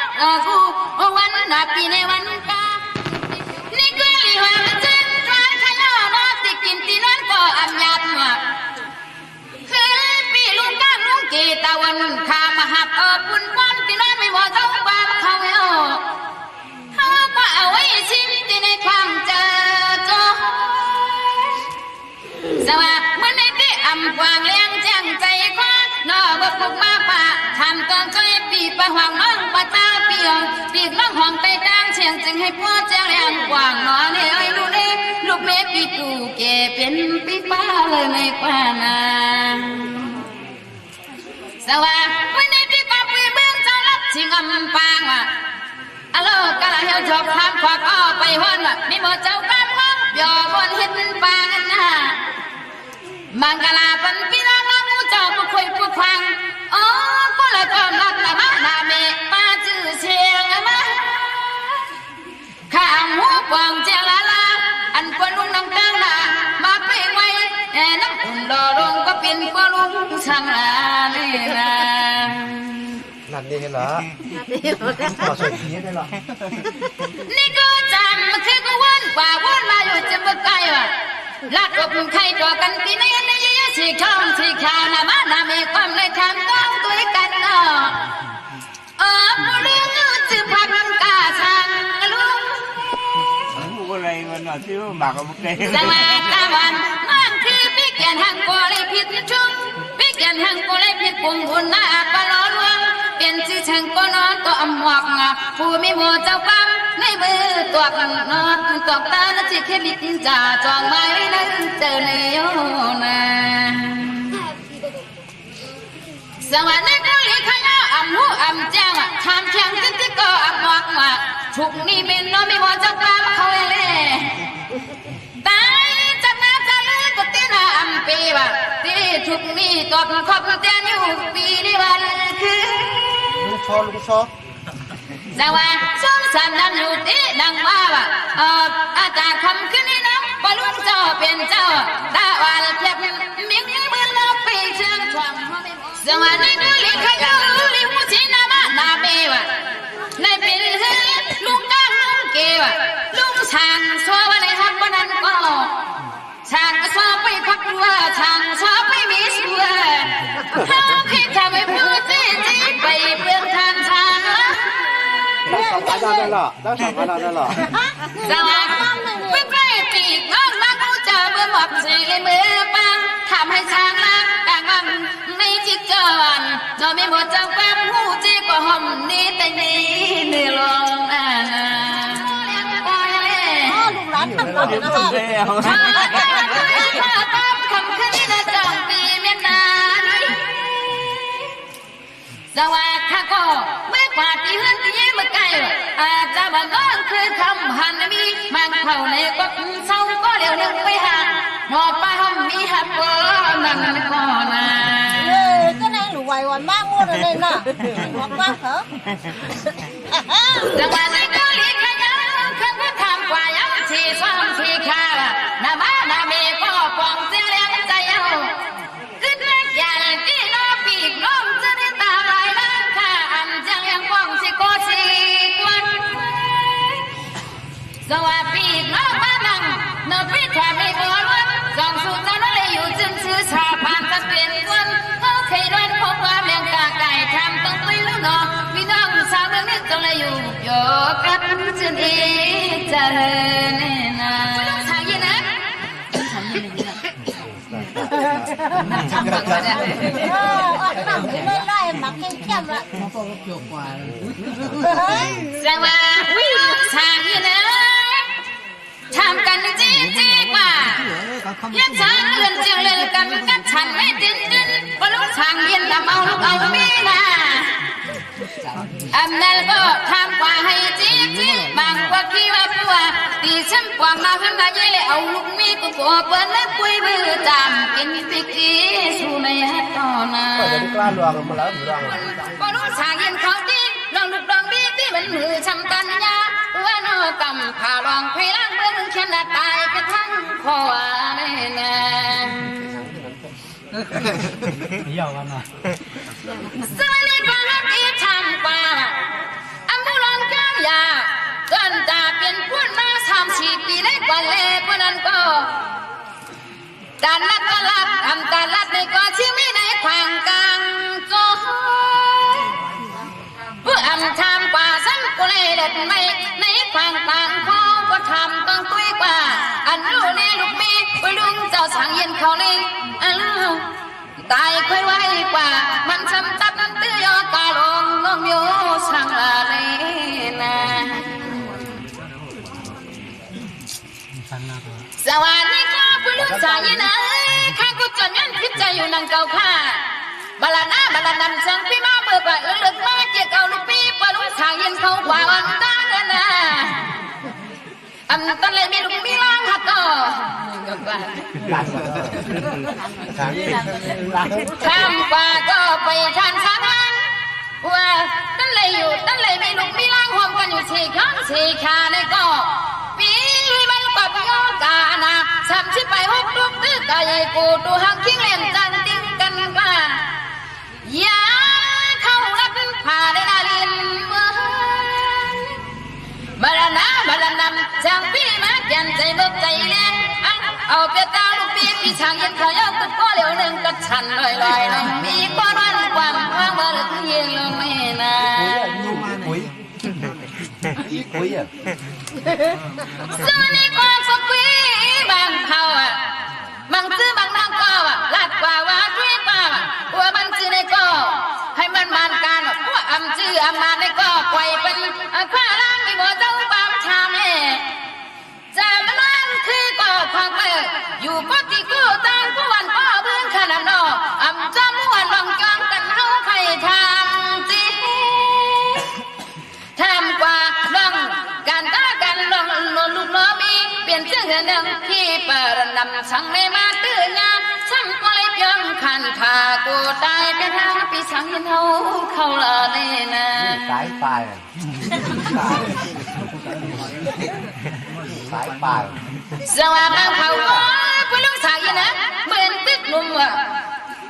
กูวันนับปีในวันกานี่ก็ลีหัวมันจึงกลายขย่อนอติกินตีนั้นก็อันยัดว่ะคือปีลุงก้างลุงกีตะวันข้ามหับปุ่นป้อนตีนั้นไม่ว่าเจ้าบ้าเขาเขาก็เอาไว้ชิ้นตีในความเจอจอสวัสดีมันได้ที่อำกวางเลี้ยงแจ้งใจคว้านอบกมาป่าทำตอนช่วยปีประหวังน้องปะตาเปียงปีกน้องห้องไปดังเชียงจึงให้พ่อแจ้งเลี้ยงกวางนอเนี่ยไอ้ลูกเล็กลูกเมปีปูเกเป็นปีป้าเลยในกว่านาสวัสดีมันได้ที่ปาปีเบื้องเจ้ารับชิงอำปางว่ะอะโลกะละเหี่ยวจบทำขวักอ้อไปห้อนว่ะมีหมดเจ้ากันห้องย่อบนเห็นปางนะมังกลาปันปีนาลังมูเจ้าผู้คุยผู้ฟังอ๋อก็เลยก็รักละมานาเมป้าจื้อเชียงมาข้างหัวกวางเจ้าละละอันควรลุงน้ำตั้งละมาเปไว้น้ำอุ่นดอลงก็เป็นกว่าลุงช่างละนี่นะนั่นนี่เหรอต่อสวยทีได้หรอนี่ก็จำคือก็วนกว่าวนมาอยู่จะเมื่อไกลว่ะลาดอกใครต่อกันปีนี้นี่ยี่สิ ข้องที่ขานามานามีความในทางต้องตัวกันเนาะผู้เลี้ยงจืบพันกาชังลุงผู้อะไรมันน่ะที่ว่าหมากกับพวกเด็กสวัสดีวันนั่นคือพี่แก่นหังโกเลยผิดชุ่มพี่แก่นหังโกเลยผิดปุ่มบุญนาปลอลวงเป็นชื่อช่างก็นอนตัวอมวกผู้มีหัวเจ้ากรรมในมือตัวกันนอนตัวตาและจิตแค่ดินจ่าจองไม้นั้นเจอในโยนาสวัสดีกุลีขยะอำหูอำแจ้งทำเชียงขึ้นที่ก็อำวกทุกนี่เป็นน้องมีหัวเจ้ากรรมเขาเลยตายจับน้ำจะเลยก็ตีนาอำปีว่าที่ทุกนี่ตัวขอบเตียนอยู่ปีนี้วันคือลุงชอสวัสดีช่วงสามน้ำอยู่ที่ดังว่าอาจารย์คำขึ้นนี่น้องบอลลูนเจ้าเป็นเจ้าตาวันเพียบมิ่งมือลบไปเชิงความสวัสดีกุลีขยะลิหูชินามานาเบวะในเป็นเฮือลุงก้าลุงเกวะลุงช่างชัวว่าในฮักวันนั้นก็ช่างก็ชอบไปพักตัวช่างชอบไปมีสัวเขาคิดทำให้พูดจีไปเปลืองทานช่างสองพันได้หรอได้2,000ได้หรอสวัสดีเพื่อนใกล้ปีกน้องมากูเจอเมื่อหมอกสีมือปังทำให้ช่างรักต่างมันในจิตจวนเราไม่หมดจากความหูจีก็ห่มนี้แต่นี้เนื้อลงลูกหลานทำต่อนะคะคำขึ้นที่จะจองปีเมียนนาสวัสดีก็เมื่อกว่าที่เฮือนที่ยิ้มใกล้อาจจะบังเอิญคือคำหันมีมันเข่าในก็เศร้าก็เดี๋ยวนึกไปหาหมอป้าห้องมีหักก็มันก็นาก็นั่งหนูไววันมากมั่วเลยน่ะบอกว่าเหรอจังหวะนี้ก็ลีกขยันขึ้นก็ทำกว่ายังชีซ้อมชีขาหน้าบ้านหน้าเมย์ก็ปองเสียงใจเอาขึ้นเล็กใหญ่ที่น้องปีกน้องจะได้ตาลายล้างข้าอันจังยังปองสิโกชีกวนสวัสดีน้องบ้านนั่งเนื้อปีแทบไม่พอล้วนสองสุดตอนนั้นเลยอยู่จึงซื้อชาผ่านจะเปลี่ยนคนเขาเคยโดนพบว่าเลี้ยงกาไก่ทำต้องตื้อลูกน้องมีน้องสาวเรื่องนี้ก็เลยอยู่โยกัดจนเอเจริญนะทางยี่นะทำยังไงทำแบบนี้ทำไม่ได้หมักเข้มๆละแสดงว่าทางยี่นะทำกันจริงๆว่ายังช้างเลื่อนเจียงเลยกันกับฉันไม่ดิ้นพอลูกช้างเย็นทำเอาลูกเอาไม่นะอันนั้นก็ทำกว่าให้จริงๆบางกว่าคิดว่าปัวตีฉันกว่ามาข้างในเลยเอาลูกมีตัวปัวเปิดและปุยมือจำกินปิกีสู้ในฮัตตอนาก็จะกล้าลวงมาแล้วหรือลวงพอลูกช้างเย็นเขาดีลองลูกลองดีที่มันมือชำตันยาว่าโนกำผ่าลองไพล้างเบื้องเขียนตายกระทั่งคอเลยนะเยาวันน่ะสวัสดีก่อนที่ทำป่าอัมพูลอนก้ามยาจนจะเป็นผู้มา30 ปีได้กว่าเล่พวกนั้นก็การลัดก็ลัดทำการลัดในก็ชื่อไม่ในทางกลางก็ผู้อำทำป่าสังกุเลเด็ดไม่ในทางต่างเขาก็ทำต้องตุ้ยกว่าอันรู้ในลูกมีไปลุงเจ้าสังเย็นเขาเลยอันรู้ตายค่อยไว้กว่ามันช้ำตัดน้ำตื้อยอกาลงน้องโยช่างละเลยนะสวัสดีครับผู้ลุงสายนะข้าก็จนยันคิดใจอยู่นังเก่าข้าบาลานาบาลานันช่างพี่มาเบิกว่าเลือกมาเกี่ยวกับลูกพี่ผู้ลุงสายเขากว่าอันตั้งนะอันตอนเลยมีลูกมีล้างหักก็ข้ามกว่าก็ไปทานช้างว่าตั้งเลยอยู่ตั้งเลยมีลูกมีล้างหอมกันอยู่สี่ข้างสี่ขาในก็ปีมันกับโยกานะช้ำชิไปหกลูกตื้อกายกูดูหักทิ้งเล่นจันติ้งกันว่าอย่าเข้ารับผ่าได้นาลินบาลานาบาลานันช่างพี่มาแก่นใจเบิกใจแรงเอาเปียตาลูกพี่ที่ช่างเย็นเขายกตัวเหลวหนึ่งก็ ชันลอยๆนะมีก้อนวันความว่างเบอร์เย็นลงไม่นาน ปุ๋ยปุ๋ยอ่ะ ซึ่งนี่ก็สักปีบางเขาอ่ะบางซื้อบางน้องก็อ่ะลาดกว่าว่าด้วยกว่าว่ามันซื้อในก็ให้มันมานการว่าอำชื่ออำมาในก็ปล่อยเป็นข้าร่างไม่บ่เจ้าความชามแม่จะมันนั่นคือก็ความเปิดอยู่ก็ที่กู้ตามผู้วันก็เบื้องขนาดนออำจำผู้วันลองจองกันเฮาใครทำจีทำกว่าลองการตากันลองลูกน้อมีเปลี่ยนเชื่อเงินเดิมที่เปิดนำช่างในมาตื้องานช่างก็เลยเพียงขันทากูตายไปทางปีช่างเห็นเฮาเข้าละเลยนะ สายปลายสายปลาย สวัสดีเขาก็เป็นลูกชายนะเหมือนตึกหนุ่มอ่ะ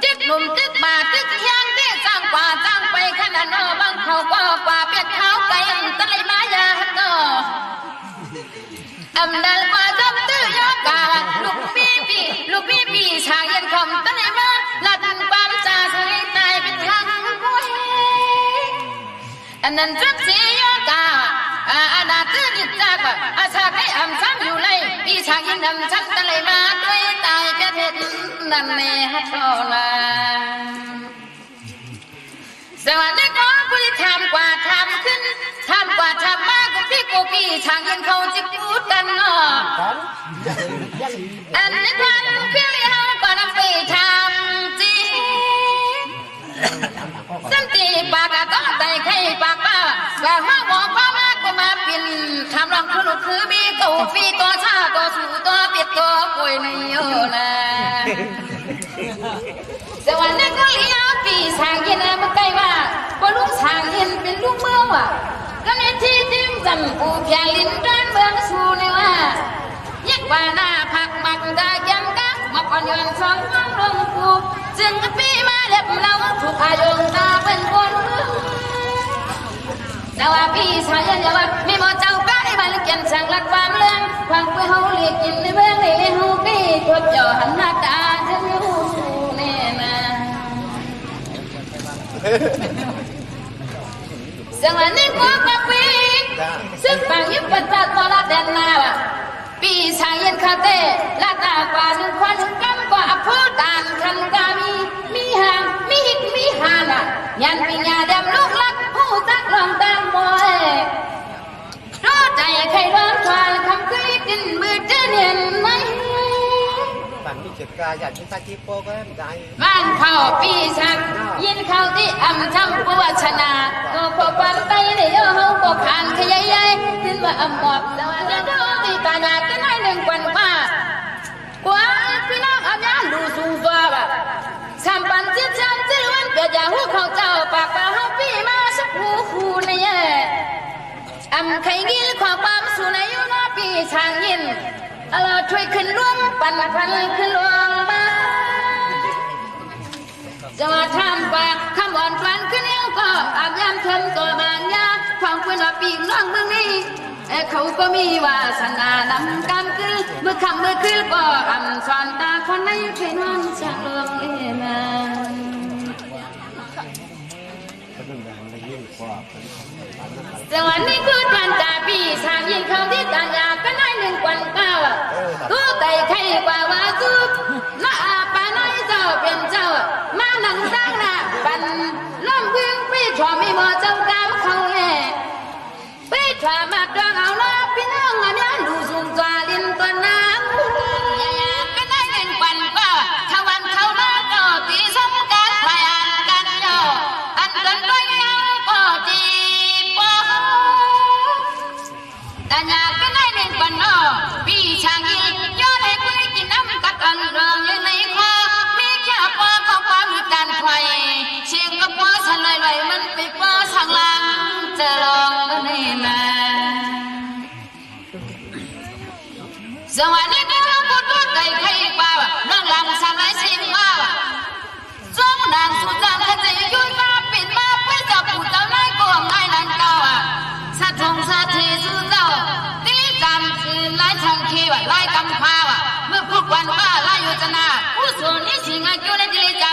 ตึกหนุ่มตึกมาตึกยางตึกจ้างกว่าจ้างไปขนาดนอบางเขาก็กว่าเปียกเท้าไก่ตะไลมายาฮัตโตอำดัลกว่าจำตื้อยกาลูกพี่ชายยันคอมตะไลมาลัดความจ่าสวยตายเป็นทางมวยอันนั้นจับเสียกาอาณาตื้อดิจากว่าอาชาให้อำซ้ำอยู่เลยพี่ชายยันอำชักตะไลมาด้วยตายเป็นเหตุนั่นเนฮัตโตนาสวัสดีครับผู้ที่ทำกว่าทำขึ้นทำกว่าทำมากกว่าพี่ช่างยันเขาจะพูดกันเนาะอันนี้ทำเพื่อให้เขากว่านำไปทำจีสันติปากก็ไต่ไข่ปากว่าว่าห้าบอกว่ามากกว่ามาปิ่นทำลองคือลูกคือมีกูฟีตัวชาตัวสู่ตัวเปียกตัวป่วยในโยนะสวัสดีก็เลี้ยงปีช่างยันมาใกล้ว่าว่าลูกช่างยันเป็นลูกเมืองว่ะก็ในที่ดิ้งจำปูแผงลิ้นด้านเมืองสู่ในว่ายักว่าหน้าผักมักได้ยังกักมาก่อนย้อนสองวันลงปูจึงปีมาเล็บเราถูกอายุตาเป็นคนแต่ว่าพี่ชายยันว่าไม่มอเจ้าก้าในบ้านเกียนช่างรักความเรื่องความไปเฮาเรียกกินในเมืองในเฮาปีทดจ่อหันหน้าตาจะอยู่แน่นะสวัสดีครับกับปีซึ่งบางยุคปัจจุบันละเดนนาวะปีชายยันคาเต้ละตากว่าหนึ่งคนกำกว่าพูดตานคันกามีหางมีหิกมีหานะยันปีญาดำลูกลักผู้จักลองตามมวยรู้ใจใครร้องควายคำคุยกินมือเจเนียนไหมบ้านมีเจ็ดกาอยากกินตาจีโปก็ได้บ้านเขาปีชักยินเขาที่อำช้ำปวชนะก็พอความไปในโยเขาก็ผ่านขยายใหญ่ขึ้นว่าอำหมอบแต่ว่าจะดูที่ตาหนาก็ได้หนึ่งกวนป้ากว่าพี่น้องอำยานดูสูงตัวแบบสามปันเจ็ดจำจื้อวันเกิดอย่าหูเขาเจ้าปากป่าเขาปีมาสักหูคูในแย่อำใครกินขอความสู่ในยุนาปีช่างยินเราช่วยขึ้นร่วมปั่นพันขึ้นลวงมาจะมาทำกว่าคำอ่อนฟันขึ้นเอวก็อาบยามทำตัวบางยาความควรว่าปีกน้องเมืองนี้เขาก็มีวาสนานำกำคือเมื่อคำเมื่อคืนก็อำสอนตาคนในเคยนอนจากลมเอมาสวัสดีคุณท่านตาปีชางยิงเขาที่ตาอยากก็ได้หนึ่งกวนเก้ากูไต่ไข่กว่าว่าจุบละอาปาน้อยเจ้าเป็นเจ้ามาหนังตั้งหน้าปันล้มพึ่งปีชอมีบ่เจ้ากามเขาแห่ปีชอมาดวงเอาละพี่น้องอันนี้ดูสูงกว่าลิ้นตัวน้ำอยากก็ได้หนึ่งกวนเก้าถ้าวันเขาละก็ตีสมการพยานกันโยอันกันก็ยังก็จีแต่อยากก็ได้หนึ่งวันนอพี่ช่างยิงย้อนให้คุณกินน้ำกัดอันเริงอยู่ในคอมีแค่ปอก็ความการไฟเชียงก็ปอฉันลอยๆมันไปปอทางล่างจะลองนี่มาสวัสดีครับพูดตัวใจใครป่าวน้องลำสามไรสิป่าวสองนางสุดจังและจะยุ่ยมาปิดมาเพื่อจะพูดเจ้าไล่กวงไล่นันเก่าสะทงสะเทสุเจ้าติลิกรรมคือไล่ทองคีวะไล่กำพาวะเมื่อพวกวันว่าไล่ยุจนาผู้ส่วนนี้สิงอายุในติลิกรรม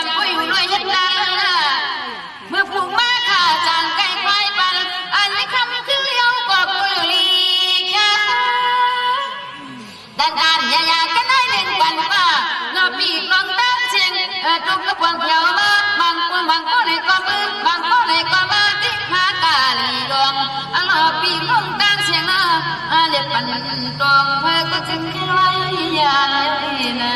จุกกระพวงเขียวมาบางก็ในก็มือบางก็ในก็มาที่หากาลีดวงอันหอบปีงงตั้งเสียงนะเรียบปันตรงเพื่อก็จึงแค่ไว้ยาเลยนะ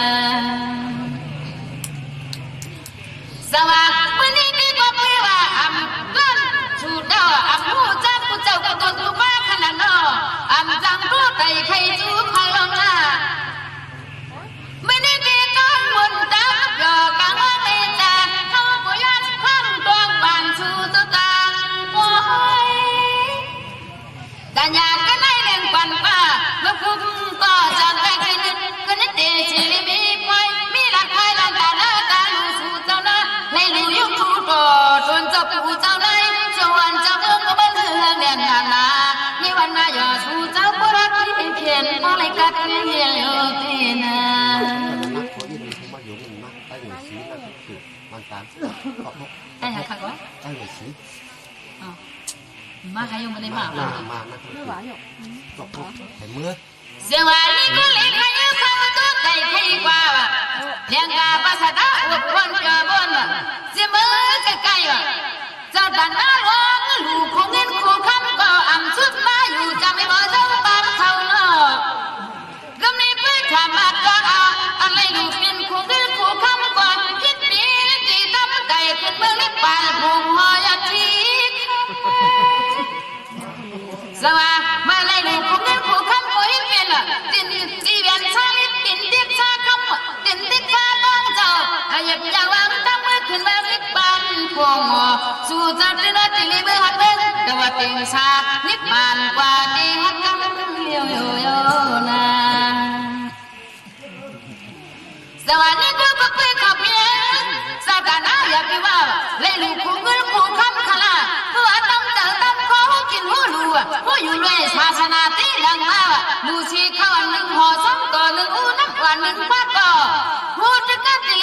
สวัสดิ์วันนี้มีก็เพื่อว่าอำกันชูดาวอำหูจักกูเจ้าก็ตัวกูบ้าขนาดนออำจังรู้ใจใครจูใครลงหน้าไม่ได้ดีก้อนบนตาหยอกกังว่าเมตตาเขาปุยยันควันดวงบานชูตัวตาโอ้ยกันอยากกันได้เลี้ยงปันป้าเมื่อคุ้มก็จะได้กินกันนิดเดียวชีวิตมีไฟมีหลักไฟหลักตาหน้าตาลูสู่เจ้าหน้าให้ลูกยุ่งคู่ต่อจนเจ้าปู่เจ้าได้เจ้าวันเจ้าเมืองก็บันเทิงเด่นหนาหนานี่วันน่าหยอดสู่เจ้าปุรักที่เขียนเพราะอะไรกัดเงี้ยอยู่ที่นั่น 哎呀，看过。ตั้งแต่สี 哦，妈还有没得嘛？ มาตกใส่มือ เสียงว่านี่ก็เลี้ยงให้เขาตัวใจใครกว่าว่ะเลี้ยงกาภาษาตาอวดคนเจอบนว่ะเสียมือใกล้ๆว่ะเจ้าดันน้าหลวงลูกคงเงินคู่คำก็อ่ำสุดมาอยู่จำไม่บ่เจ้าบ้านเขาเนาะก็ไม่ไปทำมาตัวเอาอะไรลูกเป็นคู่เงินคู่คำก่อนคิดดีดีตั้มใจขึ้นเมืองในป่าภูมิหอยทีสว่ามาเลยลูกคงเงินคู่คำก็เห็นเป็นอ่ะตินจีเวียนชาลิตินติดชาคำตินติดชาต้องเจ้าอยากจะวางตั้งมือขึ้นมาลิบปันพวงสู่จัดดินติลิเบื่อหัดเล่นแต่ว่าติงชานิบปานกว่าดีหัดกันเลี้ยวโยนาสวัสดีก็ไปขับเพียงสาการาอยากไปว่าเลยลูกคู่เงินคู่คำขลาเพื่อตั้งเจอตั้งขอกินหัวลูหัวอยู่ด้วยศาสนาตีดังมาลูชีข้าวหนึ่งห่อสองต่อหนึ่งอู้น้ำหวานหนึ่งพัดต่อพูดจะกัดตี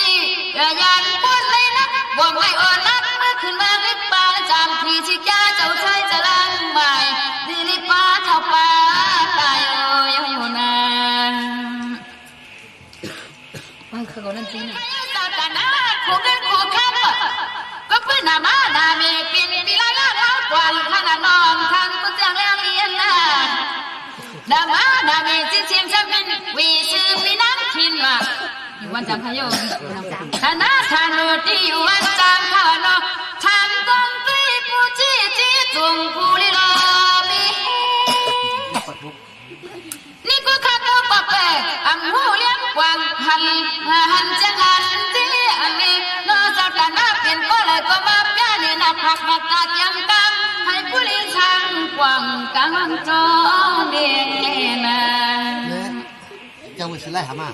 ยันพูดเลยนะบ่ไม่อ่อนนัดเมื่อขึ้นมาลิบปาจามทีชิกาเจ้าชายจะล้างใหม่ดีลิปาเท่าปาตายอยู่นานมันคือคนนั้นจริงนะสาการาคู่เงินคู่คำก็เพื่อนมาหน้าเมย์เป็นปีละล้านเท่ากว่าขนาดนอนทางกุญแจแล้วเรียนนะดามาหน้าเมย์จิ้มชิมชมินวีชื่อพี่น้ำคินว่าอยู่วันจันทร์พะโยคณะทานโนที่อยู่วันจันทร์พะโนทานตรงตีปูจีจีจงปูลิโลมีนี่ก็ข้าตัวปะเป้อังหูเลี้ยงกวางหันจังหันที่อันนี้นอเจ้าตาหน้าเป็นก็เลยก็มาแก่เนี่ยนับผักมาตาเกียงกังให้ผู้เลี้ยงช่างกวางกังจอเดียนะ เจ้าวิสิไลหามา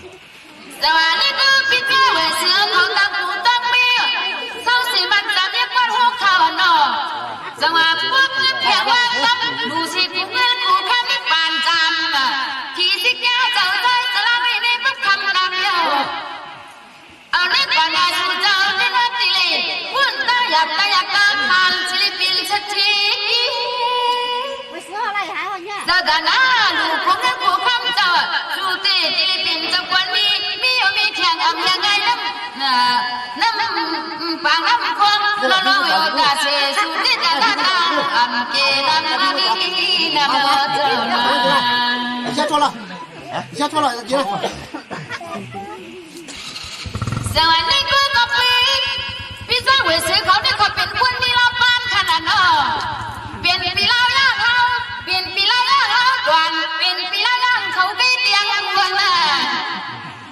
สวัสดีคือพี่เจ้าเวเสือเขาตั้งหูตั้งเมียเศร้าสิมันจะเรียกว่าหัวข่าวนอสวัสดีพวกเงินแผงว่าตั้งดูสิกูเงินกูแค่ไม่ปานจำน่ะที่สิแกเจ้าใจสละไม่ได้พักคำนำเดียวเอาในปัญญาสู่เจ้าในนาทีเลยวุ่นตาอยากการผ่านชีวิตเป็นสักที ไปซื้ออะไรหาวันเนี้ย สถานะลูกคงเงินกูคำเจ้าสู่ตีที่เป็นเจ้าควรมีเทียงอำยังไงน้ำปังน้ำคงแล้วน้องโยกาเสสู่ที่จะได้ตาอำเกลันมาดีนะเมื่อเจ้านา 下错了，下错了，姐。 สวัสดีก็กปีพี่สาวเวสเขาได้เขาเป็นคนมีลาปานขนาดน้อเปลี่ยนปีลาย่างเขาเปลี่ยนปีลาย่างเขาก่อนเปลี่ยนปีลาย่างเขาไปเตียงคนน่ะ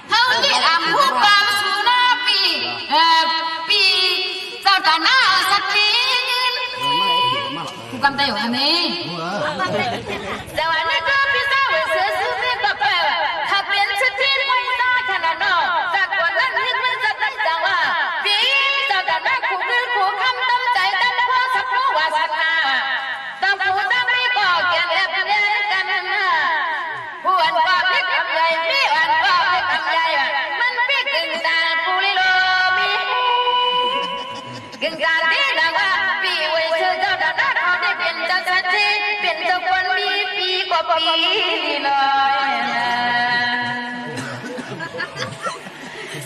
เขาที่อ่ำหูปามสู่หน้าปีเจ้าตาหน้าสักทีผู้กำได้อยู่อันนี้สวัสดีก็พี่สาวเวสซื้อเรียกกับแปะถ้าเป็นสักทีไม่ได้ขนาดน้อจากวันนั้นที่มันจะได้จังว่าพี่เจ้าตาหน้าคู่คือคู่คำตั้งใจตั้งพ่อสักผู้วาสนาตั้งผู้ตั้งไม่ก่อแก่แอบเลี้ยงกันนะผู้อันก่อพิกำใหญ่พี่อันก่อพิกำใหญ่มันพิกึ่งตาผู้ลิโลมีกึ่งการที่นะว่าพี่เวสเจ้าตาหน้าเขาได้เป็นเจ้าสักทีเป็นเจ้าคนมีปีกว่าปีเลยนะ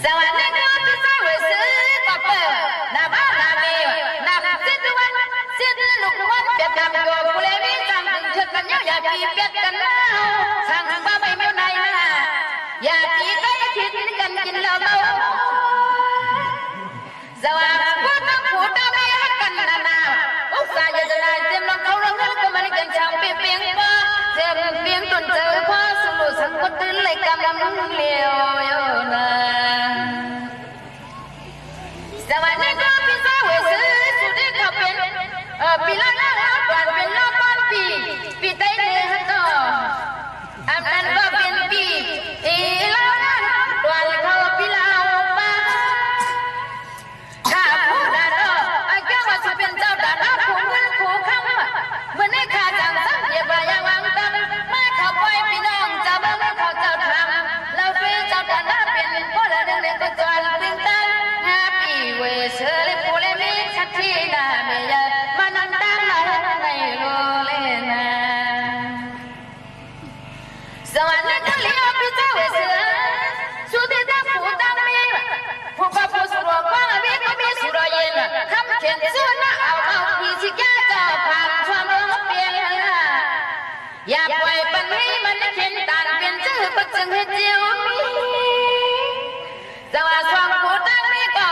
สวัสดีครับพี่สาวเวส ปีเป็ดกันนะสั่งว่าไม่มีไหนนะอย่าตีใกล้คิดกันกินเหล้าเมาสวัสดิ์พูดต้องพูดต้องไม่ให้กันนะนะอุตส่าห์จะได้เต็มลงเขาลงเงินก็มันกันช่างเปลี่ยนว่าเจ็บเปลี่ยนจนเจอข้อสรุปสังคมตื่นเลยกำลังเลี้ยวนะสวัสดีครับพี่สาวเสือสุดที่เขาเป็นปีละก่อนเป็นรอบต้นปีไตเนื้อต่ออันนั้นก็เป็นปีละก่อนเขาปีละบ้าข้าผู้ด่าต่อแก้วว่าจะเป็นเจ้าด่าผู้เงินผู้คำเมื่อในข้าจังสังเกตว่าอย่างวังตันมาเขาปล่อยพี่น้องจะบ้าไม่เขาเจ้าทำเราเป็นเจ้าด่าเป็นคนละเรื่องก็จวนตึงตังHappy way เชื่อเลยผู้เล่นนี้ชัดที่น่าไม่ยากมานั่งตั้งหลังในโลเลนะสวัสดีค่ะเลี้ยงพี่เจ้าเสือสุดที่จะผู้ตั้งมีผู้กับผู้สุรว่าพี่ก็มีสุรเย็นคำเขียนส่วนน่ะเอาพี่สิแก่เจ้าผ่านช่วงเปลี่ยนอย่าปล่อยปัญหามันเขียนตานเป็นชื่อปัจจุบันให้เจียวมีสวัสดีค่ะผู้ตั้งมีก็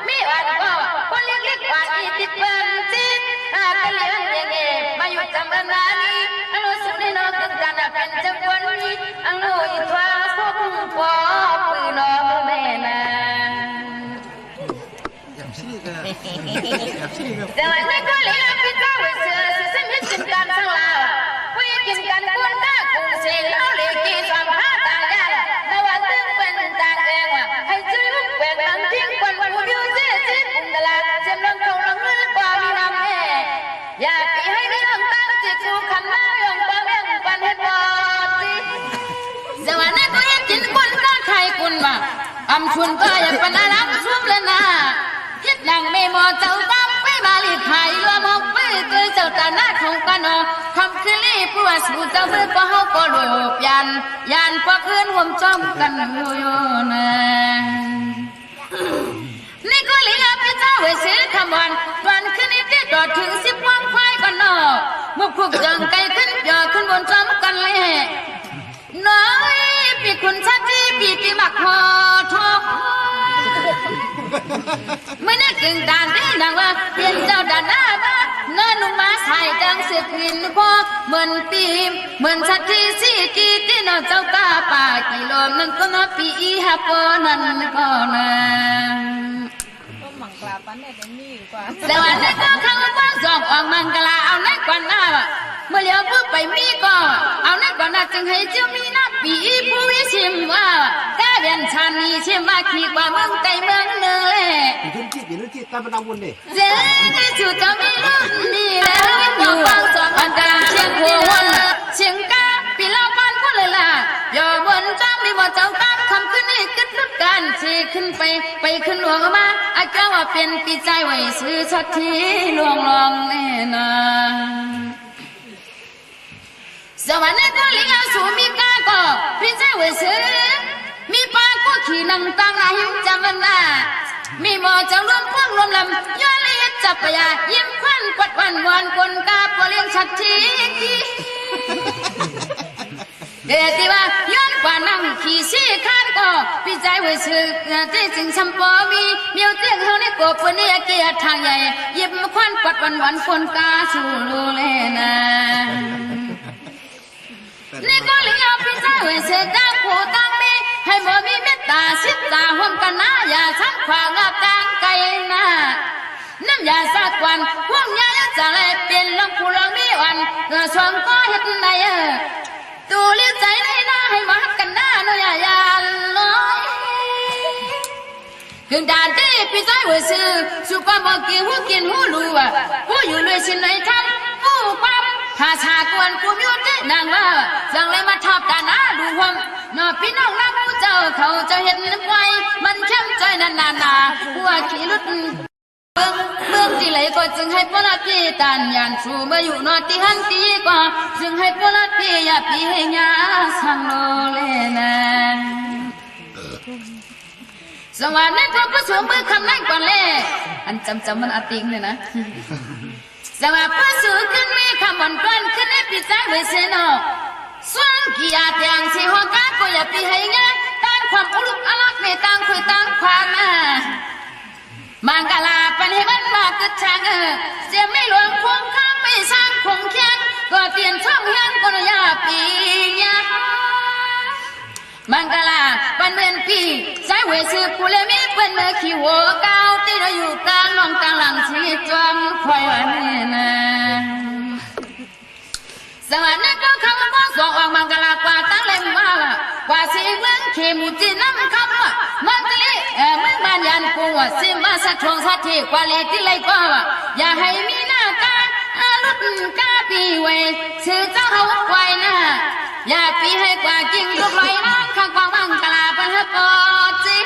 มีวันก็คนเล็กๆว่าอีติดบันจิตก็เลี้ยงเด็กๆมาอยู่จำกันนานี้อันรู้สึกในนอกกันเป็นจังหวันนี้อันรู้อีทว่าพวกพ่อปืนน้องแม่นาแต่วันนี้ก็เลี้ยงพี่เจ้าเสือซึ่งให้กินกันทั้งลาวผู้กินกันคนตาคุ้งเสียแล้วเลี้ยงกี่สองห้าตายาในวันตึ้งเป็นตาแดงว่าให้ช่วยลูกแหวนบางทิ้งคนผู้บิวเจ๊จิตตลาดเจ็บลงเขาลงเงินกว่ามีน้ำแม่อย่าปีให้มีน้ำตาจิตชูขันหน้ายองปังแม่งปันให้ปอดสิสวัสดีก็ยังกินคนก้อนไข่กุนมาอำชุนก็อย่าปันอารักชุ่มเลยนะคิดดังไม่มอเจ้าตั้มไม่มาลีไผ่รัวมองไม่เคยเจ้าตาหน้าของกันอคำคืนนี้ผู้ว่าสู่เจ้าเมื่อก็เฮาก็หลบยันพอคืนห่มจ้องกันอยู่นะนี่ก็เลี้ยงพี่เจ้าไว้ซื้อคำวันวันคืนนี้ที่ดอดถึง10 วันควายกันนอมุกพวกจังไก่ขึ้นยอขึ้นบนจ้ำกันเลยน้อยปีคุณชัดที่ปีที่มักหอทอกไม่ได้กึ่งด่านได้นางว่าเปลี่ยนเจ้าด่านหน้าบ้าเงินนุ่มมาใส่จังเสียกินพอเหมือนปีเหมือนชัดที่สี่กีที่นอเจ้ากาป่ากิโลนั่นก็นอปีอีฮับนั่นก็นะแต่วันนี้ก็ข้างบ้านสองออกมังกลาเอาในกวนหน้าเมื่อเลี้ยวปุ๊บไปมีก็เอาในกวนหน้าจึงให้เจ้ามีหน้าปีผู้วิชิมว่าแก่เบียนชันมีชิมว่าขี่กว่าเมืองไกลเมืองเนื้อเลยอย่าลืมจิตตามมาดำวนดิเจ๊ได้จู่จะมีรุ่นนี่แล้วอยู่บ้านสองอันกลางเชียงหัววันเชียงกาปีละปันก็เลยล่ะอย่าบนจ้ำมีบ่เจ้าตามคำขึ้นนี่ขึ้นรุดกันชีขึ้นไปขึ้นหลวงมาอาจารย์ว่าเป็นปีใจไว้ซื้อชัดทีลวงลองแน่นาสวรรค์ก็เลี้ยงสูมีกาก็พี่ใจไว้ซื้อมีปลาก็ขี่นังตังนาหิมจำวันน่ะมีหมอจะรวมพวกรวมลำย้อนเลี้ยจับปยายิ้มควันปัดวันวันคนกาพอเลี้ยงชัดทีเดี๋ยวที่ว่าย้อนกว่านั่งขี่ซี่ข้านก็พี่ใจไว้ซื้อที่จึงชมปอมีเมียวเตี้ยงเขาในกบคนนี้เกียรทางใหญ่ยิ้มควันปัดวันวันคนกาสู่ลูเลนะนี่ก็เลี้ยงพี่ใจไว้ซื้อก้าวผู้ตั้งมีให้บ่มีเมตตาสิตาห่วงกันนะอย่าช้ำขวางงับกลางไกลนะน้ำยาสักวันห่วงยาจะเลยเปลี่ยนลงผู้ลงมีวันสวงก็เห็นในตูเลี้ยใจในหน้าให้มากันหน้าโนยายาลอยถึงด่านที่พี่ใจไว้ซื้อสุกบอกกินหูรู้ว่าผู้อยู่เลยสิไหนทำผู้ปั๊มถ้าชากวนกูมีวันที่นางว่าจังเลยมาทับด่านหน้าดูหวมนอพี่น้องรักผู้เจ้าเขาจะเห็นไว้มันเข้มใจนาหัวขี้ลุดเมืองที่ไหลก็จึงให้พวกเราพี่ตันยันชูเมื่ออยู่นอที่หันตีกว่าจึงให้พวกเราพี่อย่าพี่ให้ยาสังโลเลนะสวัสดีทุกผู้ชมมือคำนั้นก่อนเลยอันจำมันอติงเลยนะส สวัสดิ์สู้ขึ้นมีคำมันก้อนขึ้นในปีใจไว้เสนอส่วนกี่อาเตียงสิหัวก้าก็อย่าปีให้เงี้ยตั้งความอุลุกอลักในตั้งคุยตั้งความมังกลาปันให้มันมากกึศช่างเสียไม่หลวงคงข้างไม่สร้างคงเคียงก็เปลี่ยนช่องเฮียงก็อย่าปีเงี้ยมังกลาปันเป็นปีใจเวสือผู้เล่มีเป็นเมื่อขี้หัวก้าวที่เราอยู่กลางน้องกลางหลังชีจวงคอยวันนี้นะสวัสดีก็คำว่าสองออกมังกลากว่าตั้งเล่มว่ากว่าสีเมืองเขมูจีน้ำคำมันตะลิเมืองบ้านยันปูสิมาสัทงสัทธิกว่าเลที่ไรก็อย่าให้มีหน้าตาลุดกาปีไว้ชื่อเจ้าเขาไว้นะอย่าปีให้กว่าจริงลูกลอยน้ำข้างกว่ามังกลาไปให้ปอจี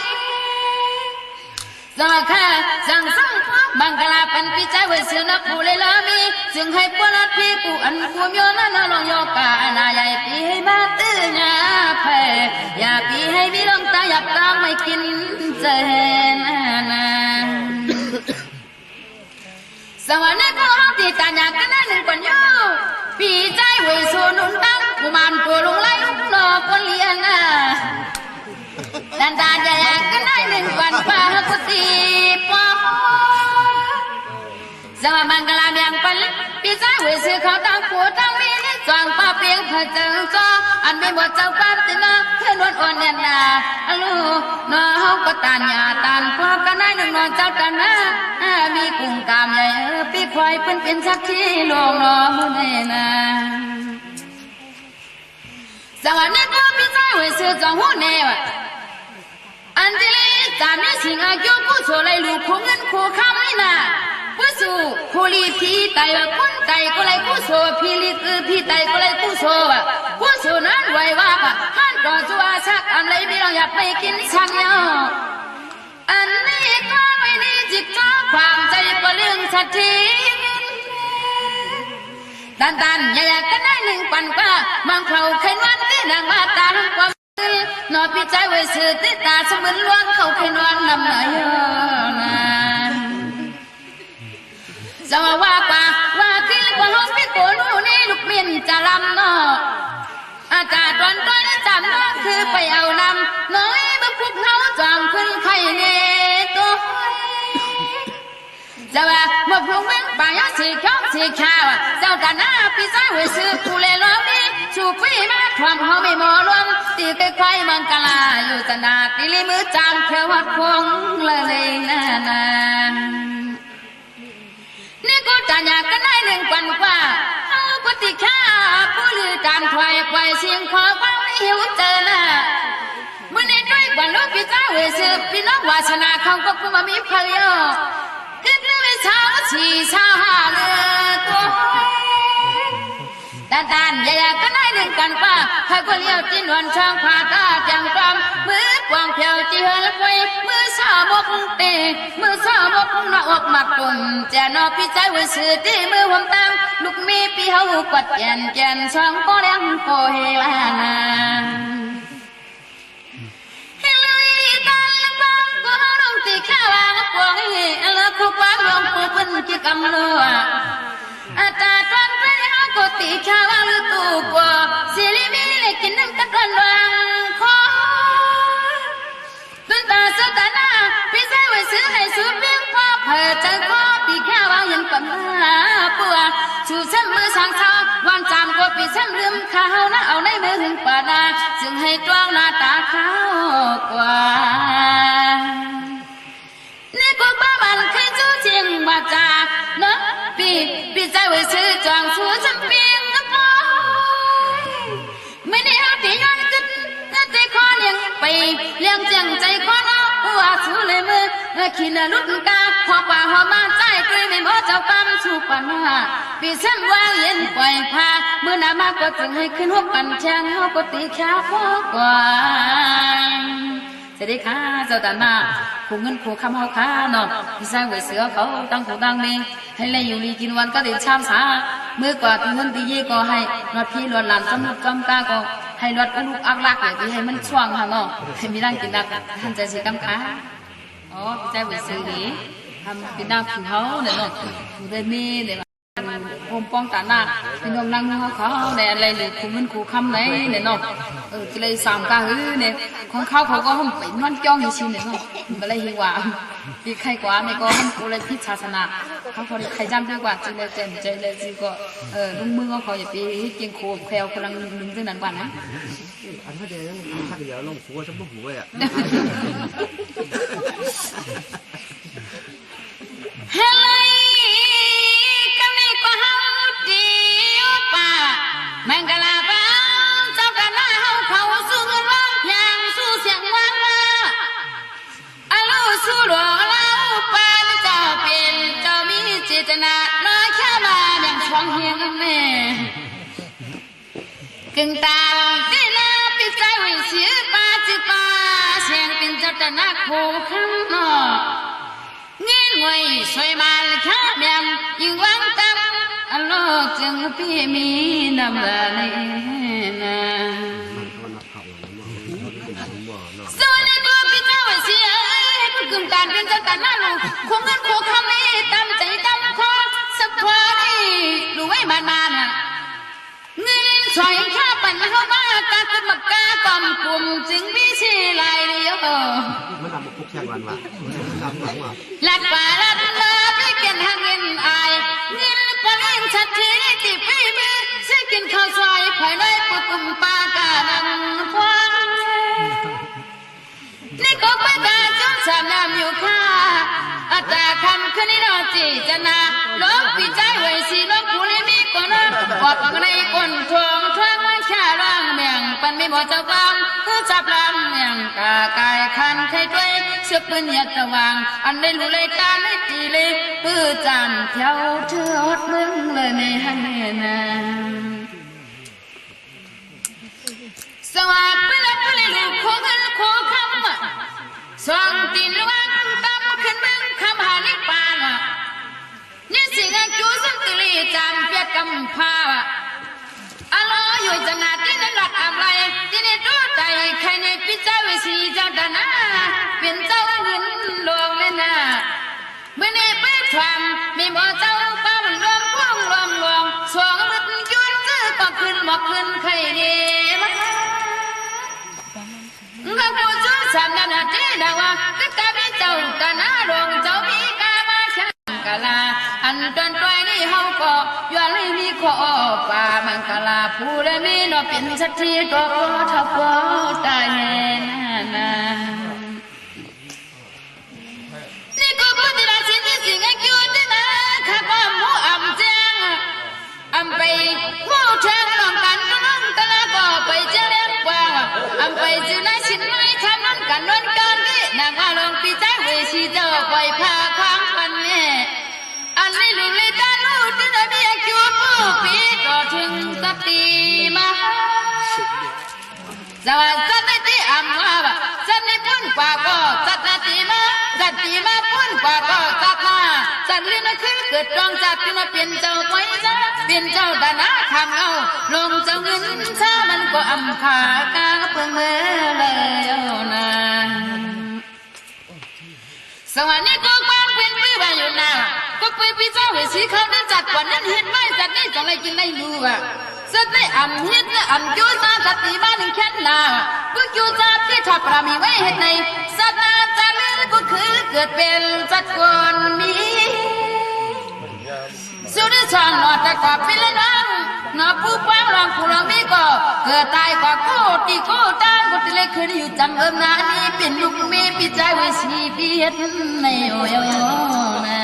สังข้าสังสังมังกลาปันปีใจไว้เสือนับผู้เลยละมีจึงให้ปนัดพี่กูอันกูมีนั่นลองยกกาหน้าใหญ่ปีให้มาตื้อหน้าเพยอย่าปีให้มีลมตาหยับตาไม่กินเจนนะสวรรค์ก็ห้องที่ตาหยากันนั่นหนึ่งคนอยู่ปีใจไว้สู่นุนตั้งกูมันตัวลงไล่ลูกนอคนเลี้ยงดันดาใหญ่กันได้หนึ่งวันฟ้ากุฏิปอสมามังกลาเบียงปันปีใจเวสือเขาตั้งผัวตั้งมีจวงป้าเปียงเผจงจออันไม่หมดเจ้าป้าตินาเพื่อนวนอ่อนเนี่ยนาลูน้องเขาก็ตานยาตานพ่อกันได้หนึ่งนอนเจ้ากันนะมีกุ้งกามใหญ่ปีควายเป็นสักที่ลงน้องเนี่ยนะสวัสดีก็ปีใจเวสือจองหัวแนวอันที่ลีจามีสิ่งอายุผู้โชว์เลยลูกคู่เงินคู่คำนี่นะผู้สู่ผู้ลีพี่ไตคนไตก็เลยผู้โชว์พี่ลีพี่ไตก็เลยผู้โชว์ผู้โชว์นั้นไว้ว่าท่านก่อนชัวชักอันไรไม่เราอยากไปกินชักเนาะอันนี้ก็ไม่ได้จิตจ้าความใจก็เรื่องสัตย์ทีดันอย่ากันได้หนึ่งปันก็มังเขาเข็นวันที่นางมาตาทั้งความนอพี่ใจไว้สื่อติดตาสมุนล้วนเขาเข็นวันนำหน่อยนะจะว่าป่าว่าที่กว่าห้องพี่โกนูนี่ลูกเมียนจะลำเนาะอาจารย์ตอนต้นจำน้องคือไปเอานำน้อยเมื่อพวกเขาจองขึ้นไข่เนตัวจะว่าเมื่อพวกเมืองป่ายสีข้องสีขาวเจ้าตาหน้าพี่ใจไว้สื่อผู้เล่ล้อมีชูฟีมาความเขาไม่มอล้วนตีใกล้ๆมังกลาอยู่ตนาตีลีมือจามแค่วัดคงเลยนะนี่กูจะอยากกันได้หนึ่งปันกว่าเอาปฏิฆาผู้ลือการถอยควายเสียงขอความไม่หิวเจอน่ะเมื่อในด้วยกว่าลูกพี่เจ้าเวสือพี่น้องวาสนาเขาก็กูมามีเพลยขึ้นเรื่องเช้าสี่เช้าห้าเลยตัวดันอย่ากันได้หนึ่งกันว่าใครก็เลี้ยวจีนวันช่างผาตาจังกรำมือกวางเพียวจีเฮลควยมือสาวบกเตมือสาวบกหน้าอกมักตุ่มเจนอพี่ใจไว้สื่อที่มือผมตั้งลูกมีพี่เฮากวดแกนช่างก็เลี้ยงโกเฮลานาเฮลุยตันบังก็ร้องตีข้าวางกวางเฮแล้วคู่กวางร้องปูเป็นจิกำลัวอาตาตอนเป็นเฮาก็ตีข้าวางตูกว่าสิริมีเล็กกินน้ำตะกันวางคอตุนตาสุดหน้าพี่ใจไว้ซื้อให้สูบเพียงพอเผื่อใจพ่อปีแค่วางยังกับมาปัวชูช้ำมือสั่งเท้าวันจามก็ปีช้ำลืมข้าวนะเอาในมือถึงป่านาจึงให้จ้องหน้าตาขาวกว่านี่ก็บ้ามันเคยจู้จริงมาจากเนาะพี่ใจไว้ซื้อจองชูช้ำเพียงนะพ่อไม่ได้เอาตีย้อนขึ้นใจคอเลี้ยงไปเลี้ยงจังใจคอน้องหัวสูเลยมือขี้นลุดกาพอป่าหัวมาใจกุยไม่หมดเจ้ากำชูปันหาพี่ซ้ำวางเย็นปล่อยพาเมื่อหน้ามาก็จึงให้ขึ้นหัวปั่นแชงเขาก็ตีขาพอกว่าสวัสดีค่ะเจ้าตาหน้าผู้เงินผู้คำเขาค้าเนาะพี่สร้างไว้เสือเขาตั้งผู้ตั้งเมงให้เลยอยู่ลีกินวันก็เด็ดชามสาเมื่อกว่าตีเงินตียี่ก็ให้นอดพี่ลวนหลานจำลุกจำกาก็ให้รถอลูกอักลักเลยที่ให้มันช่วงค่ะเนาะให้มีร่างกินนักท่านใจสีกำค้าอ๋อพี่ใจไว้เสือดีทำกินนักผู้เขาเนี่ยเนาะผู้ได้มีเนี่ย hôm phong tả nạt thì nhom năng họ khó để lấy được cùng mình cụ khăm đấy để nó cái lấy sàm ca hứ này con khaoเขาก็không phải non cho như xin này nó mà lấy hiệu quả thì khai quá này có không cụ lấy thíchศาสนาเขาได้khaiจำดีกว่าจะเลยเจนใจเลยสิก็ลุงมือเขาจะไปเกียงโคแควกำลังดึงเรื่องนั้นกว่านะ อันพอดีนั่นข้าเดียวลงหัวจะบุกหัวอ่ะ เฮ้ยก็ไม่ก็เฮาดีป่ามังกลาบ้าเจ้ากันหน้าเฮาเขาสู้เงินร้องเพลงสู้เสียงวางมาอาลูสู้หลวงเล่าปานเจ้าเป็นเจ้ามีเจตนาน้อยแค่มาแบ่งช่องเฮียงแม่กึ่งตาที่นาปิดใจไว้เสียป้าจิป้าเสียงเป็นเจ้าตนาโคคำหนองี้หวยสวยมาลข้าแม่มยิ่งหวังตั้งอัลลอฮ์จึงพี่มีน้ำลายนะส่วนในตัวพี่เจ้าเสียผู้กึ่งการเป็นเจ้าตาหน้าลูกคงเงินโคคำนี้ตามใจตามคอสักพอนี่รู้ไว้บานๆน่ะเงินสวยข้าปั่นเข้ามากาขึ้นมากากอมกลุ่มจึงมีชีลายเดียวมันทำมาคุกแข่งวันว่ะทำหลังว่ะลัดป่าลัดลาพี่เกินทางเงินอายเงินปะเล่นชัดทีติปีมือเสียกินข้าวซอยภายในปุกปุ่มปากานังพวงนี่ก็ไปกาจ้องสามน้ำอยู่ข้าอัตราคำคืนนี้นอจีจะนาล้มปีใจไว้สีล้มผู้ลิมิก่อนปอบในก้นทองทองมันแค่ร่างเมียงปันไม่หมดจะฟังคือจับลำเมียงกากายคันไข่ด้วยเสือปืนยัดระวังอันได้รู้เลยตาไม่ตีเลยปื้อจำเที่ยวเทือดมึงเลยในฮันเนนาสวัสดีแล้วเลยลูกโคกันโคคำสองตีนระวังตามขึ้นมึงคำหานิปานนี่สิ่งจูสันติลีจำเปียกำพาอัลลอฮ์อยู่จะนาที่นั่นหลักอะไรที่นี่ตัวใจใครในพิจารณาสีเจ้าดานาเป็นเจ้าเงินลวงเลยนะเมื่อนี้ไปทำมีบ่เจ้าป้ามันรวมพ่วงรวมลวงสองมันยุ่นซื้อก็ขึ้นบอกขึ้นใครดีข้าพเจ้าสามนาทีดาวก็กลายเป็นเจ้าตาหน้าลงเจ้ามีกามาช่างกะลาอันจนตัวนี้เฮาก็ย้อนเลยมีขอป่ามังกลาผู้ใดมีนอเป็นสักทีตัวก็ทับก็ตายนานี่ก็พูดที่ราศีที่สิ่งที่อยู่ที่นั่นข้าก็มูอ่ำแจ้งอ่ำไปมูแทงน้องกันน้องตะลาก็ไปเจริญกว่าอ่ำไปจืนายสินไม่ทำนั่นกันนั่นกันนี่นางว่าลงปีใจเวสีเจ้าไปพาควางพันเนี่ยอันนี้ลูกเลยตาลูกที่ได้มีอายุผู้ปีต่อถึงสติมาสวัสดีที่อ่ำว่าสันนิพุ่นกว่าก็สัตติมาพุ่นกว่าก็สัตมาสันลินคือเกิดรองจับที่มาเป็นเจ้าไว้ซะเป็นเจ้าดานาคำเอาลงเจ้าเงินซะมันก็อ่ำขากาเพิ่งเมื่อเลยนะสวัสดีก็บ้านเป็นปื้ออยู่นะก็ไปพิจารณาสีเขาได้จัดกว่านั้นเห็นไหมจัดได้จังไรกินได้รู้อ่ะสัตว์ได้อ่ำเห็ดและอ่ำจูซาสัตว์ที่บ้านแค่นาก็จูซาที่ทับรามีไว้เห็ดในสัตว์นาจารึกก็คือเกิดเป็นสัตว์คนมีสุดช่างนอแต่กว่าเป็นเลยน้องนอผู้ฟังลองผู้ลองมีก็เกิดตายกว่าโคตีโคตามก็ที่เล็กขึ้นอยู่จำนานี้เป็นลูกเมียปีใจไว้สีเพียรในโอยนะ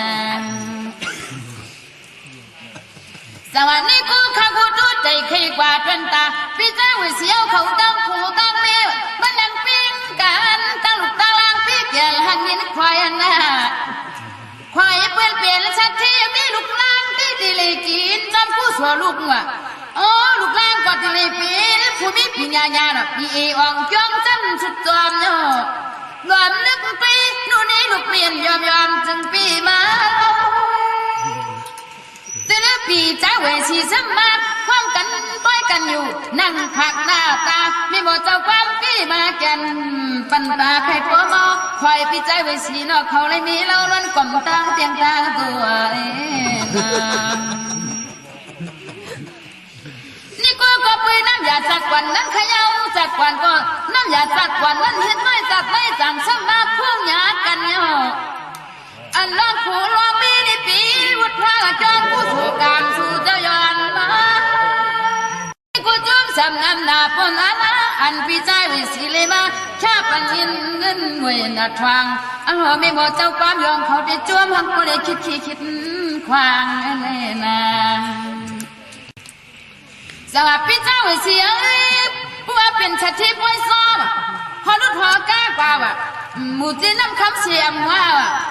สวัสดีกูข้ากูตู้ใจใครกว่าเป็นตาพี่เจ้าวิเสียวเขาตั้งผู้ตั้งเมียมันดังปิ้งกันตั้งลูกตั้งลางพี่เกี่ยวหันยินควายนะควายเปลี่ยนชัดที่มีลูกล่างที่ติเลยจีนจำผู้สัวลูกว่ะโอ้ลูกล่างก็ติเลยเป็นผู้มีปัญญาน่ะพี่อ่องจ้องจันสุดจอมเนาะรวมนึกปีนู่นนี่ลูกเปลี่ยนยอมจึงปีมาเจริญปีจ้าเวสีสมาความกันต้อยกันอยู่นั่งผักหน้าตาไม่หมดเจ้าความปีมาแก่นปันตาใครตัวมอคอยปีใจเวสีนอกเขาเลยมีเราล้วนกล่อมตั้งเตียงตาตัว ก็ปุยน้ำยาสักวันนั้นขยาวสักวันก็น้ำยาสักวันนั้นเห็นน้อยสักไม่สั่งสำนักพวกยากันย่ออันลองผู้ลองมีในปีวุฒิพระจอมผู้สู่การสู่เจ้ายอนมากูจุ่มสำนำนาปนอาอันพี่ใจวิสิเลมาชาปันยินเงินเวยนาทวงอันหัวไม่บอกเจ้าความยอมเขาได้จ้วมหักก็ได้คิดควางเล่นาสวัสดีเจ้าเสียผู้ว่าเป็นชาติป่วยซ้อมพอรุดหอกล้ากว่าว่ะหมู่จีนน้ำคำเสียงว่า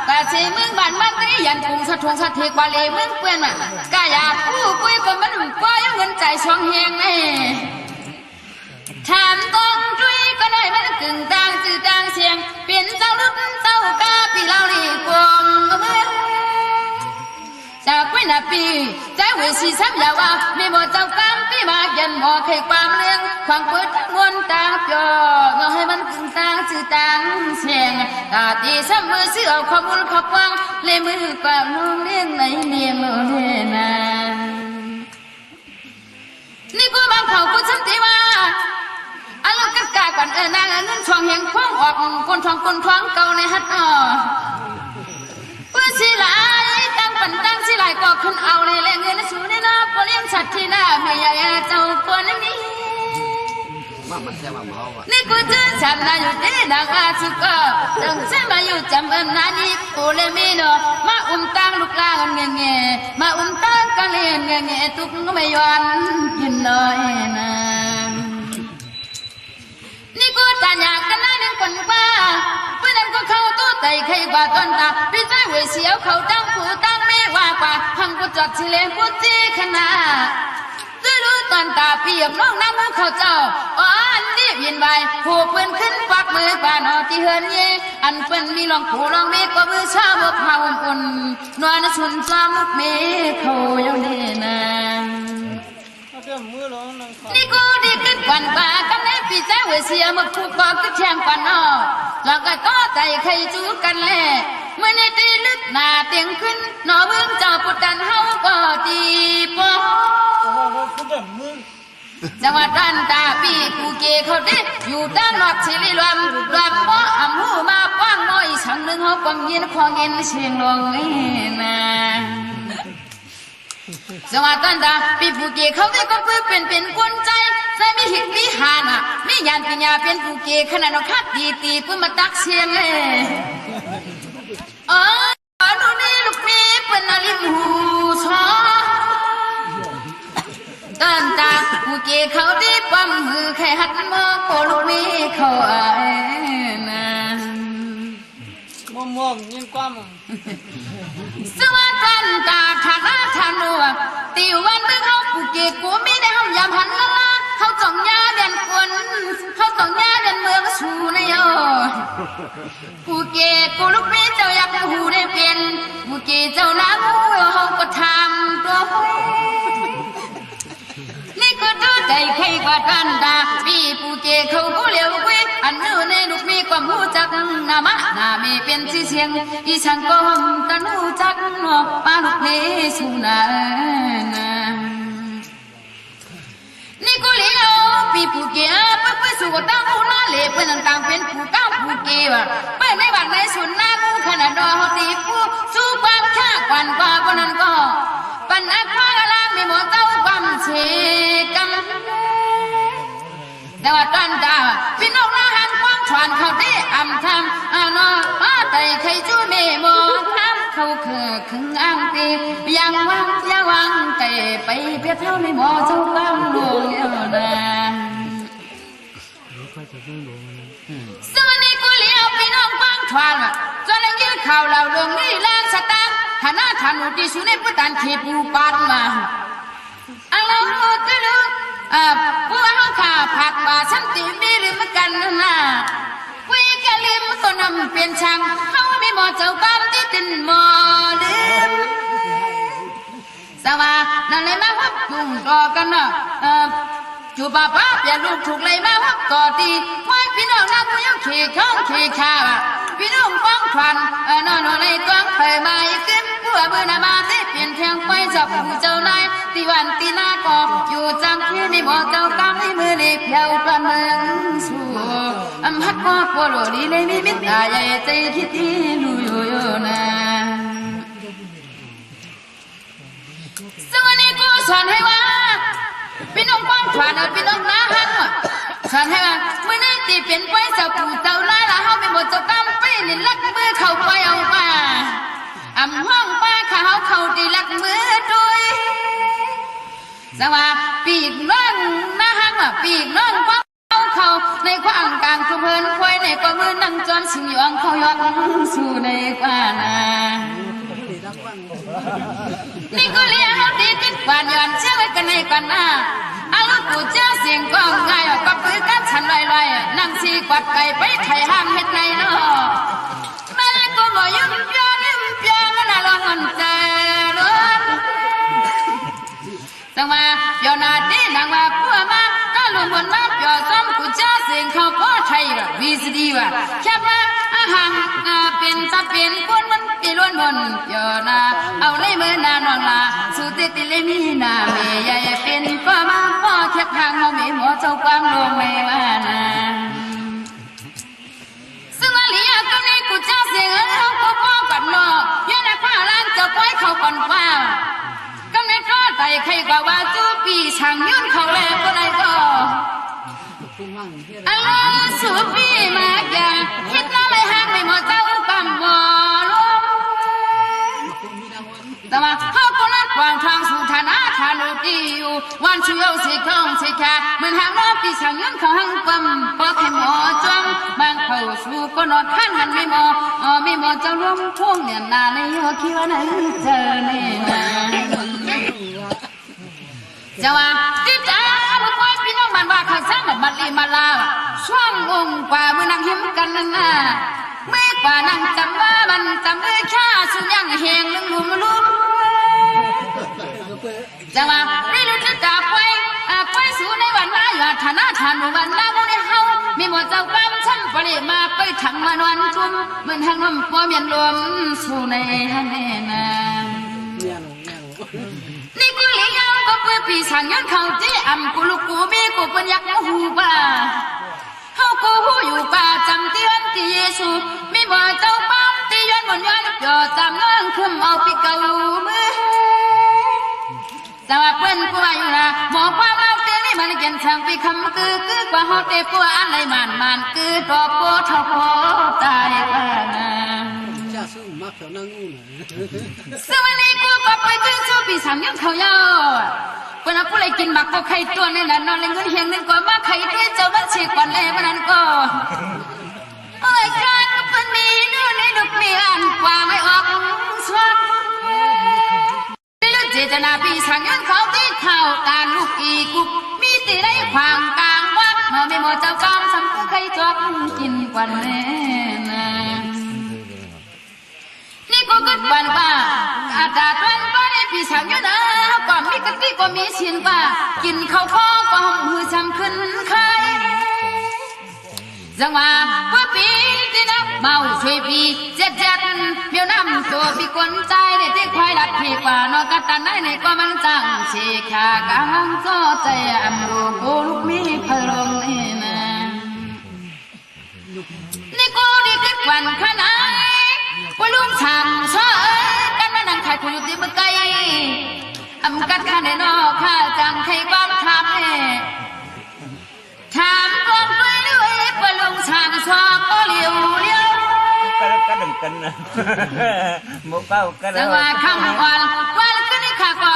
แต่เสียมึงบ้านมันตียันกุงสะทงสะเทกว่าเลยมึงเปลี่ยนว่ะกายาผู้ปุ้ยก็มันก็ยังเงินใจช่องเฮงแน่ถามตรงจุ้ยก็ได้มันกึ่งต่างจืดต่างเสียงเปลี่ยนเจ้าลุกเจ้ากาปีเราดีกวงจากวินาทีใจเวสีซ้ำยาว่ามีบ่เจ้ากำปีมายันบ่เคยความเลี้ยงความเปิดมวนตาเปียก็ให้มันกึ่งต่างจืดต่างเสียงตาตีซ้ำมือเสือขบุญขบวังเลยมือกว่าน้องเลี้ยงไหนเลี้ยงโลเลนานี่กูบางเขากูฉันตีว่าอันลังกัดกาก่อนนางเงินช่องเฮงคว้างออกคนท้องเก่าในฮัดอ้อเพื่อสิหลายตั้งปันตั้งสิหลายก็ขึ้นเอาเลยแลเงินสูนี่นะพอเลี้ยงสัตว์ที่หน้าไม่ใหญ่เจ้าปนนี้นี่กูจะจำนายอยู่ที่ดังอาสุกจังเส้นมาอยู่จำอันนั้นนี่กูเลยมีเนาะมาตั้งลูกลางเงี้ยมาตั้งกันเลี้ยงเงี้ยตุกไม่ย้อนยินน้อยนะนี่กูตาอยากกันนั่นคนว่าเพื่อนก็เข้าตู้ไต่ใครกว่าต้นตาพี่ใจเวเสียวเขาตั้งผู้ตั้งไม่ว่ากว่าพังกูจอดสิเลนผู้จีขนาจะรู้ตอนตาเปียกน้องน้ำเขาเจ้าอันนี้ยินใบผู้เพื่อนขึ้นปักมือป่านอที่เฮินเย่อันเพื่อนมีลองผู้ลองเมฆก็มือชาบกพาอุ่นนวลชุนจอมเมฆเขาอยู่นี่นะนี่กูดีขึ้นกว่าป่ากำเนิดปีใจเวเสียมาคู่ปอกก็เชียงกว่านอแล้วก็ต่อใจใครจูกันแล่เมื่อในตีลึกหน้าเตียงขึ้นนอเบื้องเจ้าปุตตันเฮาก็ตีปอจังหวัดรันตาปีกูเกเขาเด็กอยู่ด้านนอกชิลิรวมรวมป้ออำหูมาป้างน้อยช่างหนึ่งเฮาความเย็นความเย็นเชียงลงนะสวัสดีตาปีผู้เกเขาได้ก็เพื่อเป็นคนใจใส่มีหิกมีหานะมียานปัญญาเป็นผู้เกขนาดเราคัดตีเพื่อมาตักเสียงเลยดูนี่ลูกมีเป็นอลิมหูชอตันตาผู้เกเขาได้ปั๊มมือแค่หัดมองโอลูกมีเขานะม่วงยิ่งกว้างสวัสดีตาทางทางนัวตีวันเมื่อเขาผู้เกกูไม่ได้เขายามหันละละเขาจ้องยาเด่นคนเขาจ้องยาเด่นเมืองสูในโอผู้เกกูลูกมีเจ้าอยากหูได้เป็นผู้เกเจ้าน้ำหูเขาก็ทำตัวนี่ก็ดูใจใครกว่ากันดาปีผู้เกเขาก็เลี้ยวเว้อันนู้นในลูกมีความหูจักนามะนามีเป็นสีเสียงอีฉันก็ตันหูจักนอปาลูกนี้สุนานี่ก็เลี้ยวปีผู้เกไปสู่ตั้งหูน่าเล่เป็นต่างเป็นผู้ตั้งผู้เกว่ะไปในบ้านในสุนนาผู้ขนาดดอเขาตีผู้สู้ความชาควันกว่าคนนั้นก็ปัญหาข้าล่างมีหมดเจ้าความเชกันแต่ว่าตอนตาพี่น้องนาหันความชวนเขาได้อำทำนอไต่ใครจู้เมโมทำเขาคือขึงอ้างตียังวังไต่ไปเพียเท่าในหมอเจ้าความหลวงเออนะส่วนนี้กูเลี้ยวพี่น้องฟังชวนจนยืดข่าวเราลงนี่แรงสตาร์ฐานะฐานุติสุเนพุตันเขปูปานมาอัลลอฮฺจะรู้ผู้ว่าข้าผักบาสันติมีหรือมันกันนะวิกลิมก็นำเปลี่ยนช่างเขาไม่หมอเจ้าบ้านที่ตินหมอลืมสวัสดิ์นั่นเลยมาวับจุ่มต่อกันนะจูบป้าเปลี่ยนลูกถูกเลยมาวับต่อตีไม่พี่น้องนั่งกูยังขี่ข้องขี่ขาพี่น้องฟังควันนอนในกวางเผยมาอีกขึ้นผู้เบื่อหน้ามาที่เปลี่ยนเพียง ไปจับผู้เจ้านายตีวันตีหน้าก็อยู่จังที่นี่บอกเจ้ากำในมือเด็กเพียวกระเมืองสู่ฮักว่าปวดดีเลยมีมิตรใหญ่ใจคิดที่ลุยโยนะซึ่งวันนี้กูสอนให้ว่าพี่น้องป้องขวานพี่น้องน้าหันสอนให้ว่าเมื่อนี้ตีเปลี่ยนไปจากผู้เจ้านายละเฮาไม่หมดเจ้ากำไปนี่ลักมือเข้าไปเอามาห้องป้าเขาตีลักมือด้วยสว่าปีกน้องนะฮักปีกน้องป้าเขาในขวางกลางทุเพลินควายในก็มือนั่งจอมสิงยองเขายองสู่ในกว่านานี่ก็เลี้ยงเขาตีติดกว่าย้อนเชื่อไว้กันในกว่านาอาลูกกูเจ้าเสียงก็ง่ายก็ปืนกันฉันลอยๆนั่งสีกวัดไก่ไปไถ่ห้างเฮ็ดในเนาะแม่ก็บ่ยิ้มเปียมันน่าร้อนใจร้อนจังว่าเดี๋ยวนาดีนางว่าพัวมาก็ลุงบนมาเปียวซ้ำกูเจ้าเสียงเขาก็ไทยว่าวีสดีว่าแค่ว่าอาหารเป็นจะเป็นคนมันตีล้วนบนเดี๋ยวนาเอาในมือนานอนลาสุดติเลมีนาเมยใหญ่เป็นก็มาพ่อแค่ทางเราไม่หมอเจ้าความลงไม่ว่านาซึ่งอลีก็ในกูเจ้าเสียงเขาก็ป้องกันเนาะยันนักฟ้าล้านจะปล่อยเขาก่อนฟ้าก็ในข้อใจใครกว่าว่าจูปีช่างยื่นเขาแล้วก็ได้ก็อะไรสูปีมาแก่คิดน้ำไม่ห่างไม่หมดเจ้าปั๊มบ่ลมแต่ว่าเขาก็นัดวางทางสู่ฐานะฐานุตีอยู่วันช่วยสิคงสิแค่เหมือนหางน้องปีช่างยื่นเขาหังปั๊มพอแค่หมอจ้องบางเขาสู่ก็นอนข้างหันไม่หมอเจ้าล้มท่วงเนี่ยนาในหัวคิดว่าไหนเจอเนี่ยจะว่าที่จ้าบุกไปพี่น้องมันว่าเขาสร้างแบบบัดลีมาลาช่วงองค์กว่ามือนั่งเห็นกันนั่นน่ะไม่กว่านั่งจำว่ามันจำเลยข้าสุยังแหงลึงลุ่มจะว่าไม่รู้จะจับไปสู่ในวันมาอยู่ฐานะฐานวันนาบุญเฮามีหมดเจ้ากรรมชั้นปริมาไปถังมานวันจุ่มเหมือนทางน้ำพ่อเมียนรวมสู่ในฮันเนนานี่กูเลี้ยงก็เพื่อปีสังย้อนเขาที่อ่ำกูลูกกูมีกูเป็นยักษ์หูป่าเฮากูหูอยู่ป่าจำเตือนที่เยซูมีบ่เจ้าป้องที่ย้อนบนย้อนจ่อจำน้องขึ้นเอาปีเก่ามือแต่ว่าเพื่อนกูอยู่นะบอกว่าเราเตี้ยนี่มันเกินช่างปีคำคือกว่าเฮาเตะกูอะไรมันคือดอกโพเท่าโพตายกันนะสวัสดีกูก็ไปขึ้นสู้ปีสามยังเขาเยาคนนั้นผู้ใดกินบักก็ไข่ตัวนี่แหละนอนเล่นเงินเฮียงนึงกว่ามาไข่ที่เจ้ามันฉีกก่อนเลยมันนั้นก็โอ้ยการมันมีนู่นนี่ดุกมีอันกว่าไม่ออกสวดไม่รู้เจตนาปีสามยังเขาที่ข่าวการลูกอีกุบมีตีได้ความกลางวัดมาไม่หมดเจ้ากรรมสัมผัสไข่จอกกินกว่าแน่นะนี่ก็กึศวันว่าอาจารย์วันก็ได้ปีสังอยู่นะก็มีกะทิก็มีชินว่ากินข้าวข้อก็หอมมือจำขึ้นใครจังว่าว่าปีที่นับเมาช่วยปีเจ็ดเมียวน้ำตัวปีกวนใจในที่ควายรัดพี่กว่านอกตันในก็มันจังเสียขากางก็ใจอำรูกูลูกมีพลังนี่นะนี่กูได้กึศวันขนาดว่าลุงช่างซ้อกันมานั่งขายผู้อยู่ที่เมื่อไกลกันข้าในนอกข้าจังใครความถามก่อนไปด้วยว่าลุงช่างซ้อก็เลี้ยวก็ดึงกันนะหมูเป้าก็แต่ว่าคำวันก็นี่ข้าก็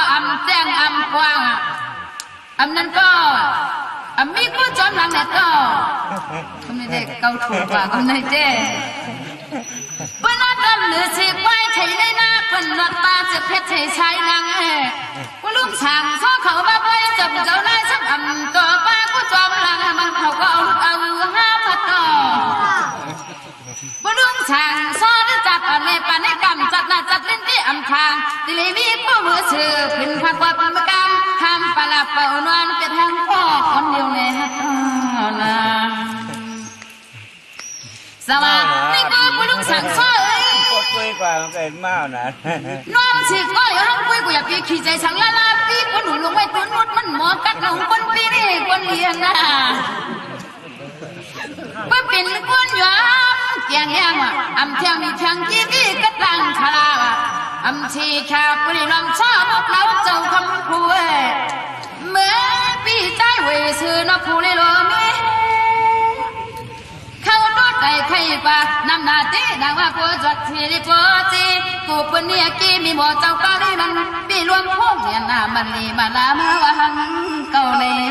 แจ้งกว้างนั้นก็มีผู้จนหลังเนี่ยก็คำนี้เด็กเกาถูกกว่าคำนี้เจ๊ปนัดดำหรือสิไว้ใช้ในหน้าปนัดตาจะเพชรใช้นางว่าลุงช่างซ้อเขามาไปจับเจ้านายสักตัวป้าก็จอมหลังมันเขาก็เอาห้าพัดต่อว่าลุงช่างซ้อได้จัดอันในปันในกรรมจัดหน้าจัดเล่นที่อำทางที่เลยมีผู้มือชื่อขึ้นพักว่าปันกรรมทำปลาเป่านวลเป็นทางพ่อคนเดียวในฮัตนาสวัสดีก็ผู้ลุงช่างซ้อ กว่าเกิดเมานะ น้องสิก็อย่าห้ามคุยกูอย่าปีขี้ใจสังละลาปีคนหนูลงไว้ตัวนุดมันหมอกัดหนูคนปีนี่คนเลี้ยงนะไม่เป็นคนยอมเกียงยังอ่ะอำเทียงมีเพียงกี่ที่กัดลังชลาอ่ะอำชีแค่ปริลำชาพวกเราเจ้าคำพูดเมื่อปีใจเวซื้อนผู้เลยล้อมีเขาโดนใจใครป่ะน้ำหน้าตีดังว่าผัวจัดที่ริปจีกูเป็นเนี่ยกี้มีหมอเจ้าก็ได้มันปีรวมพวกเนี่ยน้ำมันลีมาลามาว่าหังเก่าเลย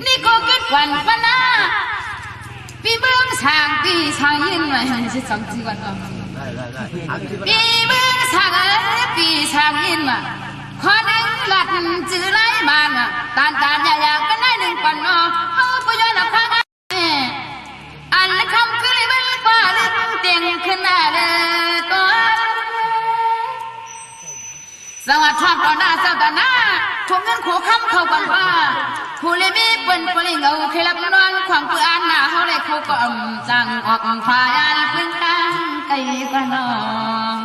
นี่ก็คิดวันปนาปีเมืองสางปีสางยินไว้สิสองจีวันออกปีเมืองสางปีสางยินมาขอหนึ่งหลัดจื้อไรมันตานอยากกันได้หนึ่งปันนอเอาไปย้อนหลับข้างอันคำคือเลยมันกว่าเรื่องเตียงขึ้นหน้าเลยก่อนสวัสดีครับตอนหน้าสัปดาห์หน้าทุ่มเงินขู่คำเข้ากันว่าผู้เลยมีเป็นปลิงเอาเคลับนอนขวางเพื่อนหน้าเขาเลยเขาก็จังออกพายานเพื่อนกันไกลกว่าน้อง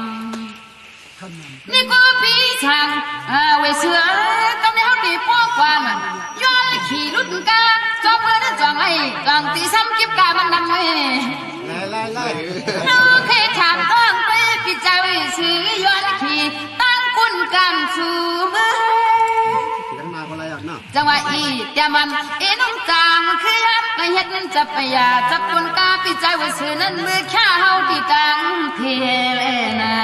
นี่ก็พี่ช่างเวเสือต้องได้เขาตีพวกกว่ามันย้อนขี่รุ่นกาจอมเมื่อนั้นจองไอ้กลางตีซ้ำกิบกามันนำไอ้น้องเคยถามต้องไปปิดใจไว้ซื้อย้อนขี่ตั้งคุณกันสู่มือจังหวะอีแต่มันน้องจางคือยับไปเฮ็ดนั้นจะไปยาจับคนกาปิดใจไว้ซื้อนั้นมือข้าเฮาที่กลางเทเลนา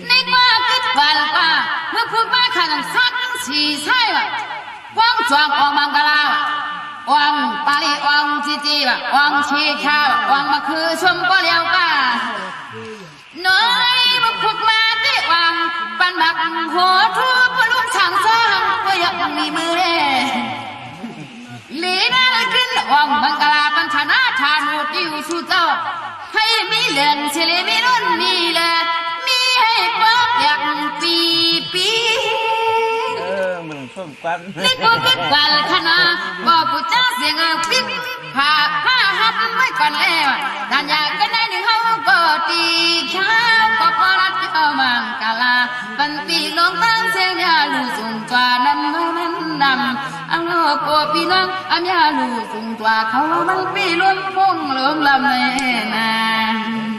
ในความคิดฝันว่าเมื่อพูดมาขนาดสักสี่ใช่ว่ะกวางจวงออกมังกราวางปาลีวางจีจีว่ะวางชีข้าววางมาคือชมก็เลี้ยวก้าน้อยมาพูดมาติวางปันบักหัวทูบลูกช่างซ้างก็ยังมีมือเล่ลีน่าขึ้นวางมังกรปัญชนะทานุติวสุเจ้าให้มีเลื่อนเฉลมีรุ่นมีเลื่อนให้บอกอย่างปีมึงส้มควัน นี่ก็คิดกันขนาดบอกผู้จ้าเสียงปิ๊บผ่าผ้าหัดไม่ก่อนแล้วแต่อยากกันได้หนึ่งเขาก็ตีข้าวก็พอรักเจ้ามังกลาปันปีลงตั้งเสียงยาลูส่งตัวนั้นมันดำอังโลกพี่น้องอันยาลูส่งตัวเขามันปีล้มพงล้มลำเลยนะ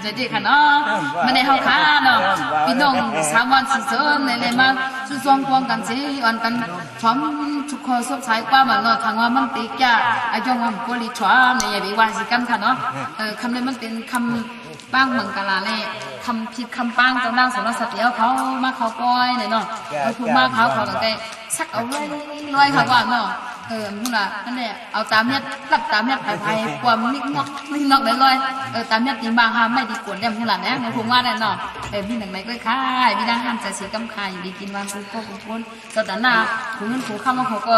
จะดีค่ะเนาะไม่ได้เฮาค้าเนาะพี่น้องสามวันสี่เดือนเลยมาสุดซองควงกันสิอ่อนกันพร้อมทุกคนสบสายกว่ามันเนาะทางว่ามันติกยาอายุมันกุลิชวาเนี่ยอย่าไปว่าสิกันค่ะเนาะคำนี้มันเป็นคำป้างเมืองกาลาเลยคำผิดคำป้างจังดังสมรสเดียวเขามาเขาปล่อยเนี่ยเนาะพูดมาเขาตั้งแต่สักเอาเลยเขาว่าเนาะมึงล่ะนั่นแหละเอาตามเนี้ยรับตามเนี้ยไปความนิกนอกได้เลยตามเนี้ยตีบางห้ามไม่ดีกวนเนี่ยมึงล่ะเนี่ยในภูมิว่าแน่นอนมีหนังไหนก็ค่ายมีดังห้ามจะสีกำคายอยู่ดีกินวางกูก็กูพ้นสถานะกูเงินกูเข้ามาเขาก็